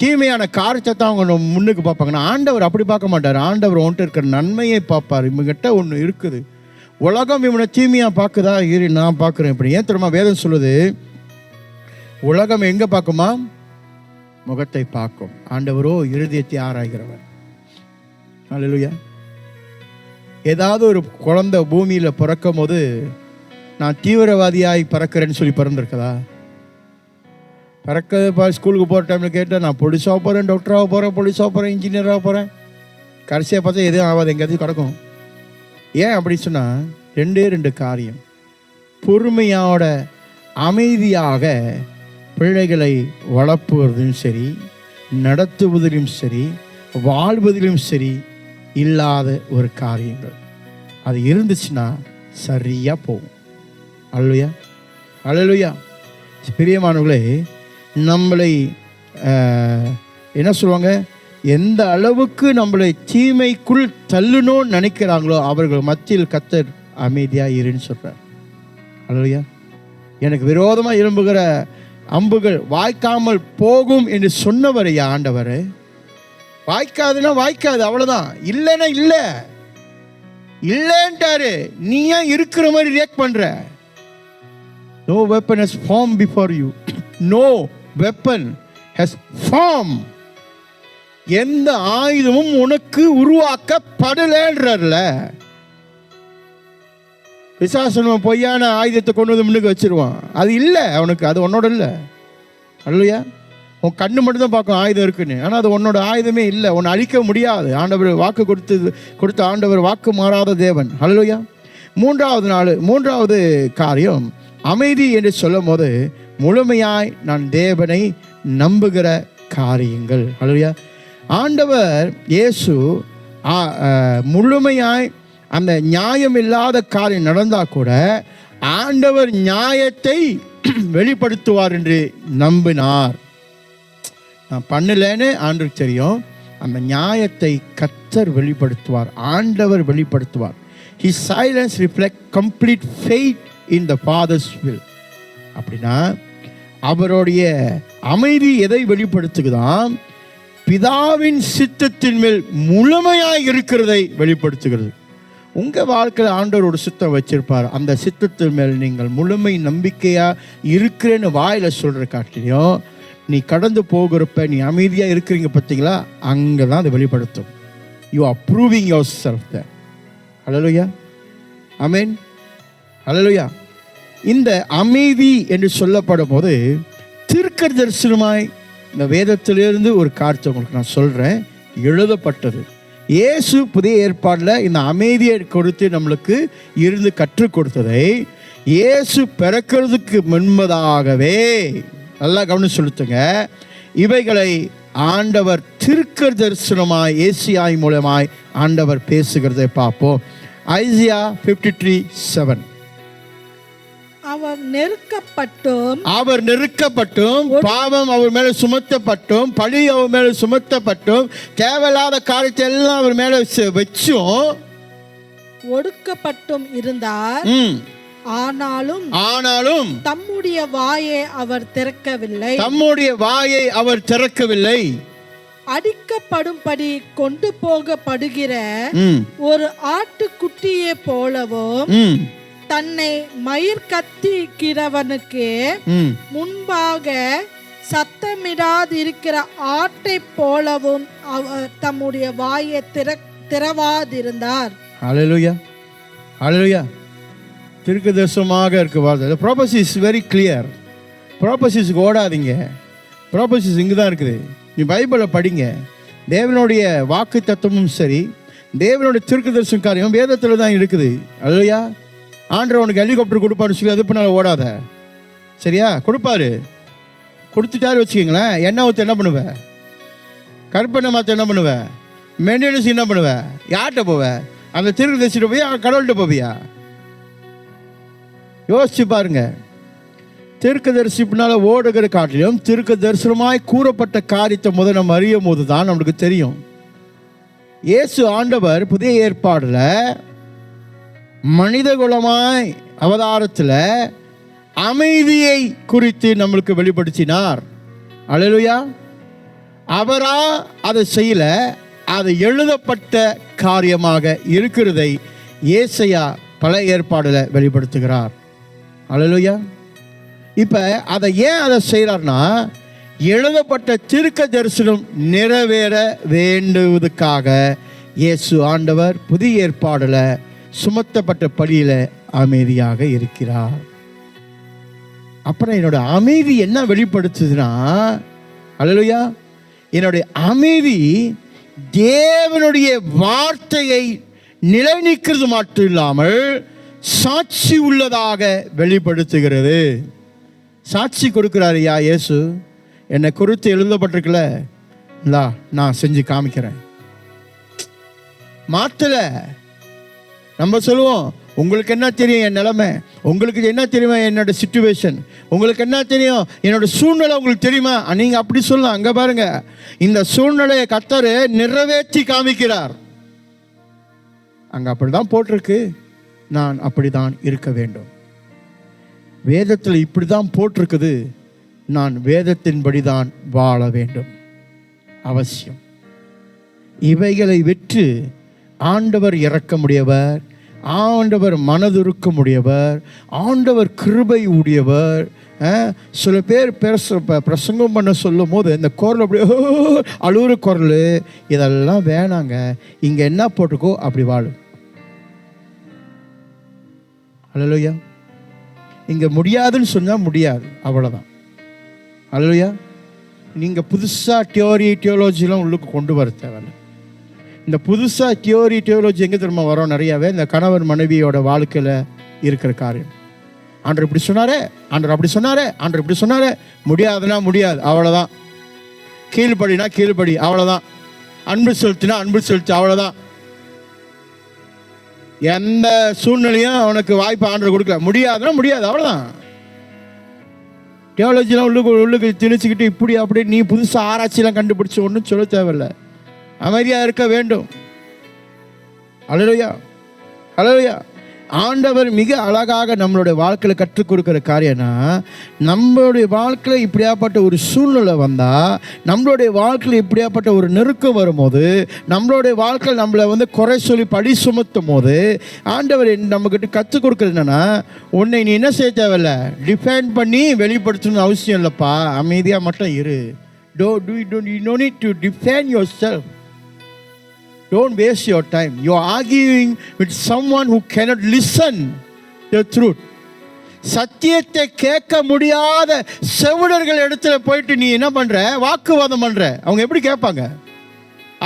தீமையான காரியத்தை தான் அவங்க முன்னுக்கு பார்ப்பாங்க. ஆண்டவர் அப்படி பார்க்க மாட்டார். ஆண்டவர் உன்கிட்ட இருக்கிற நன்மையை பார்ப்பார். இவங்ககிட்ட ஒன்று இருக்குது, உலகம் இவனை தீமையாக பார்க்குதா, இரு நான் பார்க்குறேன் இப்படி. ஏன் தெரியுமா வேதம் சொல்லுது, உலகம் எங்கே பார்க்குமா, முகத்தை பார்க்கும், ஆண்டவரோ இருதயத்தை ஆராய்கிறவர். ஹல்லேலூயா. ஏதாவது ஒரு குழந்தை பூமியில் பிறக்கும் போது நான் தீவிரவாதியாய் பிறக்கிறேன்னு சொல்லி பிறந்திருக்கதா? பிறக்க ஸ்கூலுக்கு போகிற டைமில் கேட்டால் நான் போலீஸாக போகிறேன், டாக்டராக போகிறேன், போலீஸாக போகிறேன், இன்ஜினியராக போகிறேன். கடைசியாக பார்த்தா எதுவும் ஆகாது, எங்கேயாவது கிடக்கும். ஏன் அப்படி சொன்னால், 2 காரியம். பொறுமையோட அமைதியாக பிள்ளைகளை வளர்ப்புவதிலும் சரி, நடத்துவதிலும் சரி, வாழ்வதிலும் சரி இல்லாத ஒரு காரியங்கள். அது இருந்துச்சுன்னா சரியாக போகும். அல்லேலூயா. அல்லேலூயா. பிரியமானவர்களே, நம்மளை என்ன சொல்லுவாங்க, எந்த அளவுக்கு நம்மளை தீமைக்குள் தள்ளணும்னு நினைக்கிறாங்களோ அவர்கள் மத்தியில் கர்த்தர் அமைதியாக இருன்னு சொல்கிறார். அல்லேலூயா. எனக்கு விரோதமாக எழும்புகிற அம்புகள் வாய்க்காமல் போகும் என்று சொன்னவர் ஆண்டவர். வாய்க்காதுன்னா வாய்க்காது, அவ்வளோதான். இல்லைன்னா இல்லை, இல்லைன்ட்டாரு. நீ ஏன் இருக்கிற மாதிரி ரியாக்ட் பண்ற? No weapon has formed before you. No weapon has formed. எந்த ஆயுதமும் உனக்கு உருவாக்கப்படலன்றல. பிசாசன் பொய்யான ஆயுதத்தை கொண்டு வந்து முன்னுக்கு வச்சிருவான். அது இல்லை அவனுக்கு, அது உன்னோட இல்லை. அல்லையா? உன் கண்ணு மட்டும் தான் பார்க்கும் ஆயுதம் இருக்குன்னு, ஆனால் அது உன்னோட ஆயுதமே இல்லை. உன்னை அழிக்க முடியாது. ஆண்டவர் வாக்கு கொடுத்த ஆண்டவர் வாக்கு மாறாத தேவன். அல்லையா? மூன்றாவது காரியம் அமைதி என்று சொல்லும் போது முழுமையாய் நான் தேவனை நம்புகிற காரியங்கள். அல்லையா? ஆண்டவர் இயேசு முழுமையாய் அந்த நியாயம் இல்லாத காரியம் நடந்தால் கூட ஆண்டவர் நியாயத்தை வெளிப்படுத்துவார் என்று நம்பினார். நான் பண்ணலன்னு ஆண்டவருக்கு தெரியும். அந்த நியாயத்தை கர்த்தர் வெளிப்படுத்துவார், ஆண்டவர் வெளிப்படுத்துவார். His silence reflect complete faith in the Father's will. அப்படின்னா அவருடைய அமைதி எதை வெளிப்படுத்துகிறான்? பிதாவின் சித்தத்தின் மேல் முழுமையாக இருக்கிறதை வெளிப்படுத்துகிறது. உங்கள் வாழ்க்கையில் ஆண்டவர் ஒரு சித்தம் வச்சிருப்பார். அந்த சித்தத்தின் மேல் நீங்கள் முழுமை நம்பிக்கையாக இருக்கிறேன்னு வாயில் சொல்கிற காட்டிலையும் நீ கடந்து போகிறப்ப நீ அமைதியாக இருக்கிறீங்க பார்த்தீங்களா, அங்கே தான் அதை வெளிப்படுத்தும். You are proving yourself there. Hallelujah, amen, hallelujah. இந்த அமைதி என்று சொல்லப்படும் போது தீர்க்க தரிசனமாய் இந்த வேதத்திலிருந்து ஒரு காரியத்தை உங்களுக்கு நான் சொல்கிறேன். எழுதப்பட்டது. இயேசு புதிய ஏற்பாடில் இந்த அமைதியை கொடுத்து நம்மளுக்கு இருந்து கற்றுக் கொடுத்ததை இயேசு பிறக்கிறதுக்கு முன்பதாகவே நல்லா கவனிச்சு சொல்லுங்க. இவைகளை ஆண்டவர் தீர்க்க தரிசனமாய் ஏசியாய் மூலமாய் ஆண்டவர் பேசுகிறதை பார்ப்போம். ஐசியா 53:7. அவர் நெருக்கப்பட்டும் பாவம் அவர் மேல சுமத்தப்பட்டும் பழி அவர் மேல சுமத்தப்பட்டும் தேவையில்லாத காரியத்தை எல்லாம் அவர் மேல வச்சும் ஒடுக்கப்பட்டும் இருந்தார். ஆனாலும் தம்முடைய வாயை அவர் திறக்கவில்லை. அடிக்கப்படும்படி கொண்டு போகப்படுகிற ஒரு ஆட்டுக்குட்டியை போலவும் தன்னை மயிர் கத்திக்கிறவனுக்கு முன்பாக சத்தமிடாதிருக்கிற ஆட்டை போலவும் அவர் தம்முடைய வாயை திறவாதிருந்தார். ஹல்லேலூயா, ஹல்லேலூயா. தீர்க்கதரிசனமாக இருக்கு வார்த்தை. The prophecy is very clear. ப்ராபசிஸ்க்கு ஓடாதீங்க. Prophecies இங்கே தான் இருக்குது. நீ பைபிளை படிங்க. தேவனுடைய வாக்கு தத்துவமும் சரி, தேவனுடைய தீர்க்கதரிசன காரியம் வேதத்தில் தான் இருக்குது. அல்லையா? ஆண்டவர் உனக்கு ஹெலிகாப்டர் கொடுப்பாரு சொல்லி அது பண்ணால ஓடாத. சரியா? கொடுப்பாரு. கொடுத்துட்டாரு வச்சுக்கிங்களேன். எண்ணெய் ஊற்ற என்ன பண்ணுவேன்? கருப்பெண்ணெய் மாற்ற என்ன பண்ணுவேன்? மெயின்டெனன்ஸ் என்ன பண்ணுவேன்? யார்கிட்ட போவேன்? அந்த தீர்க்கதரிசிட்ட போய் கடவுள்கிட்ட போவியா? யோசிச்சு பாருங்க. தீர்க்கதரிசினால ஓடுகிற காட்டிலும் தீர்க்க தரிசனமாய் கூறப்பட்ட காரியத்தை முதல் நம்ம அறியும் போது தான் நம்மளுக்கு தெரியும். இயேசு ஆண்டவர் புதிய ஏற்பாடுல மனித குலமாய் அவதாரத்தில் அமைதியை குறித்து நம்மளுக்கு வெளிப்படுத்தினார். அல்லேலூயா. அவரா அதை செய்யல, அது எழுதப்பட்ட காரியமாக இருக்கிறதை ஏசாயா பழைய ஏற்பாடுல வெளிப்படுத்துகிறார். அல்லேலூயா. இப்போ அதை செய்கிறார்னா எழுதப்பட்ட தீர்க்க தரிசனம் நிறைவேற வேண்டுவதற்காக இயேசு ஆண்டவர் புதிய ஏற்பாடுல சுமத்தப்பட்ட படியில அமைதியாக இருக்கிறார். அப்புறம் என்னோட அமைதி என்ன வெளிப்படுத்துதுன்னா, அல்லேலூயா, என்னுடைய அமைதி தேவனுடைய வார்த்தையை நிலைநிற்கிறது மட்டும் இல்லாமல் சாட்சி உள்ளதாக வெளிப்படுத்துகிறது. சாட்சி கொடுக்கிறார். யா இயேசு என்னை குறித்து எழுதப்பட்டிருக்கல, நான் செஞ்சு காமிக்கிறேன். மாத்தல. நம்ம சொல்லுவோம், உங்களுக்கு என்ன தெரியும் என் நிலைமை, உங்களுக்கு என்ன தெரியுமா என்னோட சிச்சுவேஷன், உங்களுக்கு என்ன தெரியும் என்னோட சூழ்நிலை, உங்களுக்கு தெரியுமா? நீங்க அப்படி சொல்லலாம். அங்க பாருங்க, இந்த சூழ்நிலையை கர்த்தர் நிறைவேற்றி காமிக்கிறார். அங்க அப்படிதான் போட்டிருக்கு. நான் அப்படிதான் இருக்க வேண்டும். வேதத்தில் இப்படி தான் போட்டிருக்குது, நான் வேதத்தின்படி தான் வாழ வேண்டும், அவசியம். இவைகளை விற்று ஆண்டவர் இரக்கமுடையவர், ஆண்டவர் மனதுருக்கமுடையவர், ஆண்டவர் கிருபை உடையவர். சில பேர் பிரசங்கம் பண்ண சொல்லும் போது இந்த குரல் அப்படியே அழுகுற குரல், இதெல்லாம் வேணாங்க, இங்கே என்ன போட்டுக்கோ அப்படி வாழு. அல்லேலூயா. இங்கே முடியாதுன்னு சொன்னால் முடியாது, அவ்வளோதான். அல்லேலூயா. நீங்கள் புதுசாக தியோலஜிலாம் உள்ளுக்கு கொண்டு வர தேவையில்லை. இந்த புதுசாக தியோலஜி எங்கே திரும்ப வரோம்? நிறையாவே இந்த கணவன் மனைவியோட வாழ்க்கையில் இருக்கிற காரியம். ஆண்டவர் இப்படி சொன்னாரே, ஆண்டவர் அப்படி சொன்னாரே, ஆண்டவர் இப்படி சொன்னாரே, முடியாதுன்னா முடியாது, அவ்வளோதான். கீழ்படினா கீழ்படி, அவ்வளோதான். அன்பு செலுத்தினா அன்பு செலுத்தி, அவ்வளோதான். எந்த சூழ்நிலையும் அவனுக்கு வாய்ப்பு ஆண்டவர் கொடுக்கல. முடியாதுன்னா முடியாது, அவ்வளோதான். தியாலஜிலாம் உள்ளுக்கு திணிச்சுக்கிட்டு இப்படி அப்படி நீ புதுசாக ஆராய்ச்சியெல்லாம் கண்டுபிடிச்சி ஒன்றும் சொல்ல தேவையில்லை. அமைதியாக இருக்க வேண்டும். அல்லேலூயா, அல்லேலூயா. ஆண்டவர் மிக அழகாக நம்மளுடைய வாழ்க்கையில் கற்றுக் கொடுக்குற காரியம்னா, நம்மளுடைய வாழ்க்கையில் இப்படியாப்பட்ட ஒரு சூழ்நிலை வந்தால், நம்மளுடைய வாழ்க்கையில் இப்படியாப்பட்ட ஒரு நெருக்கம் வரும்போது, நம்மளுடைய வாழ்க்கையில் நம்மளை குறை சொல்லி பழி சுமத்தும் போது, ஆண்டவர் நம்மக்கிட்ட கற்றுக் கொடுக்குறது என்னென்னா, உன்னை நீ என்ன செய்ய தேவையில்லை, டிஃபைன் பண்ணி வெளிப்படுத்தணும்னு அவசியம் இல்லைப்பா, அமைதியாக மட்டும் இரு. You don't need to defend yourself. Don't waste your time. You are arguing with someone who cannot listen the truth. சத்தியத்தை கேட்க முடியாத செவிடர்கள் இடத்துல போயிட்டு நீ என்ன பண்ற, வாக்குவாதம் பண்ற. அவங்க எப்படி கேட்பாங்க?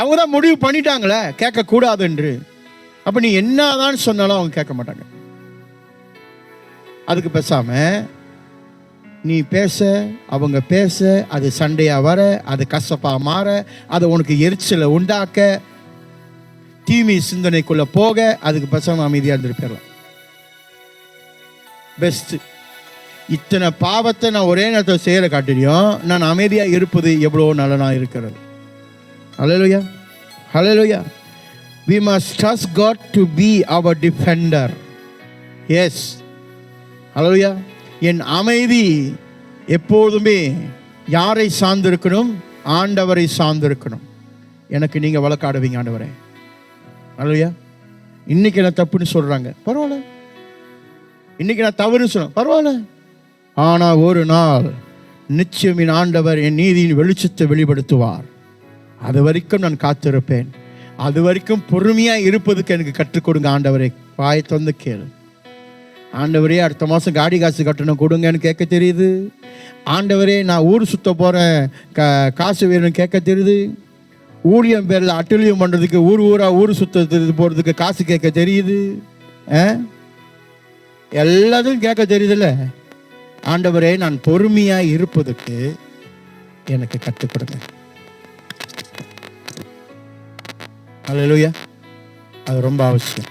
அவங்க தான் முடிவு பண்ணிட்டாங்களே கேட்க கூடாது என்று. அப்ப நீ என்னதான் சொன்னாலும் அவங்க கேட்க மாட்டாங்க. அதுக்கு பேசாம நீ பேச, அவங்க பேச, அது சண்டையா வர, அது கசப்பா மாற, அது உனக்கு எரிச்சலை உண்டாக்க, தீமை சிந்தனைக்குள்ள போக, அதுக்கு பேசாம அமைதியாக இருந்துருப்பேன். பெஸ்ட். இத்தனை பாவத்தை நான் ஒரே நேரத்தில் செய்யற காட்டிலையும் நான் அமைதியாக இருப்பது எவ்வளோ நல்லனா இருக்கிறது. ஹல்லேலூயா, ஹல்லேலூயா. We must trust God to be our defender. Yes. ஹல்லேலூயா. என் அமைதி எப்போதுமே யாரை சார்ந்திருக்கணும்? ஆண்டவரை சார்ந்திருக்கணும். எனக்கு நீங்க வழக்காடுவீங்க ஆண்டவரே. அல்லையா, இன்னைக்கு நான் தப்புன்னு சொல்றாங்க, பரவாயில்ல. இன்னைக்கு நான் தவறுன்னு சொல்றேன், பரவாயில்ல. ஆனா ஒரு நாள் நிச்சயம் என் ஆண்டவர் என் நீதியின் வெளிச்சத்தை வெளிப்படுத்துவார். அது வரைக்கும் நான் காத்திருப்பேன். அது வரைக்கும் பொறுமையா இருப்பதுக்கு எனக்கு கற்றுக் கொடுங்க ஆண்டவரே. வாயை திறந்து கேளு. ஆண்டவரே, அடுத்த மாதம் காடி காசு கட்டணும் கொடுங்கன்னு கேட்க தெரியுது. ஆண்டவரே, நான் ஊர் சுத்த போகிறேன், காசு வேணும்னு கேட்க தெரியுது. ஊழியம் பேரில் அட்டுழியம் பண்ணுறதுக்கு ஊர் சுத்தத்துக்கு போகிறதுக்கு காசு கேட்க தெரியுது. எல்லாத்தையும் கேட்க தெரியுதுல்ல. ஆண்டவரே, நான் பொறுமையாக இருப்பதுக்கு எனக்கு கற்றுக் கொடுங்க. அல்லேலூயா. அது ரொம்ப அவசியம்.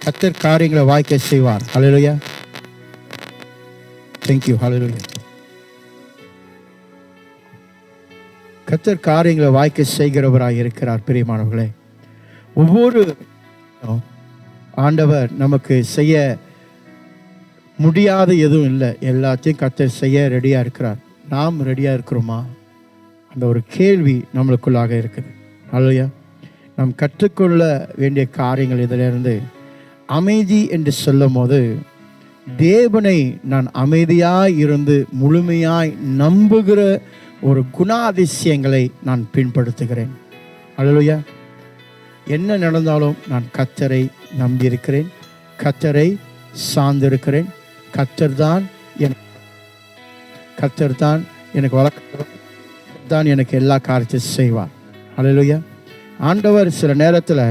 கர்த்தர் காரியங்களை வாய்க்க செய்வார். ஹல்லேலூயா. தேங்க்யூ. ஹல்லேலூயா. கர்த்தர் காரியங்களை வாய்க்க செய்கிறவராக இருக்கிறார். பிரியமானவர்களே, ஒவ்வொரு ஆண்டவர் நமக்கு செய்ய முடியாத எதுவும் இல்லை, எல்லாத்தையும் கர்த்தர் செய்ய ரெடியாக இருக்கிறார். நாம் ரெடியாக இருக்கிறோமா? அந்த ஒரு கேள்வி நம்மளுக்குள்ளாக இருக்குது. ஹல்லேலூயா. நாம் கற்றுக்கொள்ள வேண்டிய காரியங்கள் இதிலிருந்து, அமைதி என்று சொல்லும் போது, தேவனை நான் அமைதியாய் இருந்து முழுமையாய் நம்புகிற ஒரு குணாதிசயங்களை நான் பின்படுத்துகிறேன். அல்லேலூயா. என்ன நடந்தாலும் நான் கர்த்தரை நம்பியிருக்கிறேன், கர்த்தரை சார்ந்திருக்கிறேன். கர்த்தர் தான் எனக்கு வழக்கம், தான் எனக்கு எல்லா காரியத்தையும் செய்வார். அல்லேலூயா. ஆண்டவர் சில நேரத்தில்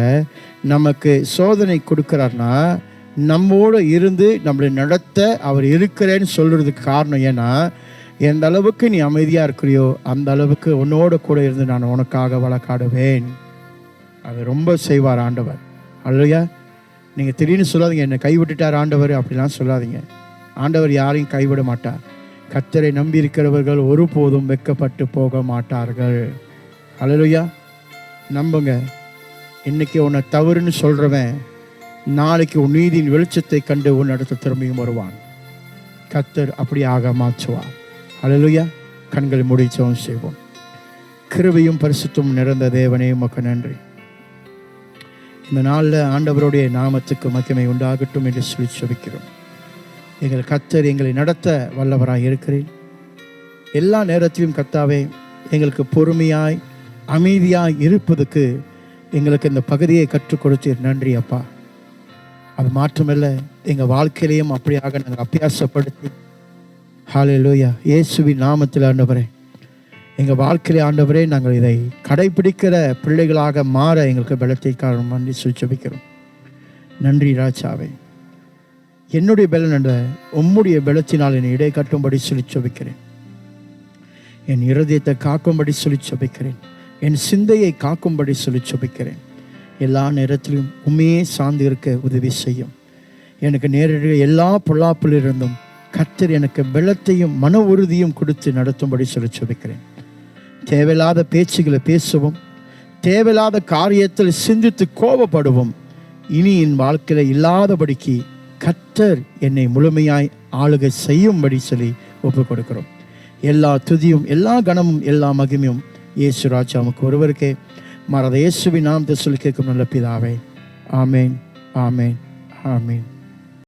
நமக்கு சோதனை கொடுக்குறாருன்னா, நம்மோடு இருந்து நம்மளை நடத்த அவர் இருக்கிறேன்னு சொல்கிறதுக்கு காரணம் ஏன்னா, எந்த அளவுக்கு நீ அமைதியாக இருக்கிறியோ அந்த அளவுக்கு உன்னோட கூட இருந்து நான் உனக்காக வழக்காடுவேன். அது ரொம்ப செய்வார் ஆண்டவர். அல்லையா. நீங்கள் திடீர்னு சொல்லாதீங்க, என்னை கைவிட்டுட்டார் ஆண்டவர், அப்படிலாம் சொல்லாதீங்க. ஆண்டவர் யாரையும் கைவிட மாட்டார். கர்த்தரை நம்பி இருக்கிறவர்கள் ஒருபோதும் வெட்கப்பட்டு போக மாட்டார்கள். அல்லேலூயா. நம்புங்க. இன்னைக்கு உன்னை தவறுன்னு சொல்கிறவன் நாளைக்கு உன் நீதியின் வெளிச்சத்தை கண்டு உன் இடத்துல திரும்பியும் வருவான். கர்த்தர் அப்படியாக மாற்றுவார். அல்லேலூயா. கண்களை மூடி ஜெபம் செய்வோம். கிருபையும் பரிசுத்தமும் நிறைந்த தேவனே உமக்கு நன்றி. இந்த நாளில் ஆண்டவருடைய நாமத்துக்கு மகிமை உண்டாகட்டும் என்று சொல்லி ஜெபிக்கிறோம். எங்கள் கர்த்தர் எங்களை நடத்த வல்லவராய் இருக்கிறேன். எல்லா நேரத்திலும் கர்த்தாவே எங்களுக்கு பொறுமையாய் அமைதியாய் இருப்பதுக்கு எங்களுக்கு இந்த பகுதியை கற்றுக் கொடுத்தீர். நன்றி அப்பா. அது மாற்றமில்லை, எங்கள் வாழ்க்கையிலையும் அப்படியாக நாங்கள் அபியாசப்படுத்தி ஹல்லேலூயா இயேசுவின் நாமத்தில் ஆண்டவரே எங்கள் வாழ்க்கையிலே ஆண்டவரே நாங்கள் இதை கடைபிடிக்கிற பிள்ளைகளாக மாற எங்களுக்கு பலத்தை காரணம் நன்றி சுவிச்சபிக்கிறோம். நன்றி ராஜாவே. என்னுடைய பலன் என்ற உம்முடைய பலத்தினால் என்னை இடை கட்டும்படி சுழிச்சபிக்கிறேன். என் இருதயத்தை காக்கும்படி சுழிச்சபிக்கிறேன். என் சிந்தையை காக்கும்படி சுழிச்சபிக்கிறேன். எல்லா நேரத்திலும் உண்மையே சார்ந்து இருக்க உதவி செய்யும். எனக்கு நேரடி எல்லா பொல்லாப்பிலிருந்தும் கர்த்தர் எனக்கு பலத்தையும் மன உறுதியும் கொடுத்து நடத்தும்படி சுழிச்சபிக்கிறேன். தேவையில்லாத பேச்சுகளை பேசவும், தேவையில்லாத காரியத்தில் சிந்தித்து கோபப்படுவோம் இனி என் வாழ்க்கையில் இல்லாதபடிக்கு கர்த்தர் என்னை முழுமையாய் ஆளுகை செய்யும்படி சொல்லி ஒப்புக் கொடுக்கிறோம். எல்லா துதியும் எல்லா கனமும் எல்லா மகிமையும் இயேசு ராஜாவுக்கு ஒருவருக்கே மறத இயேசுவின் நாமத்தை சொல்லி கேட்கும் நல்ல பிதாவே. ஆமேன், ஆமேன், ஆமேன்.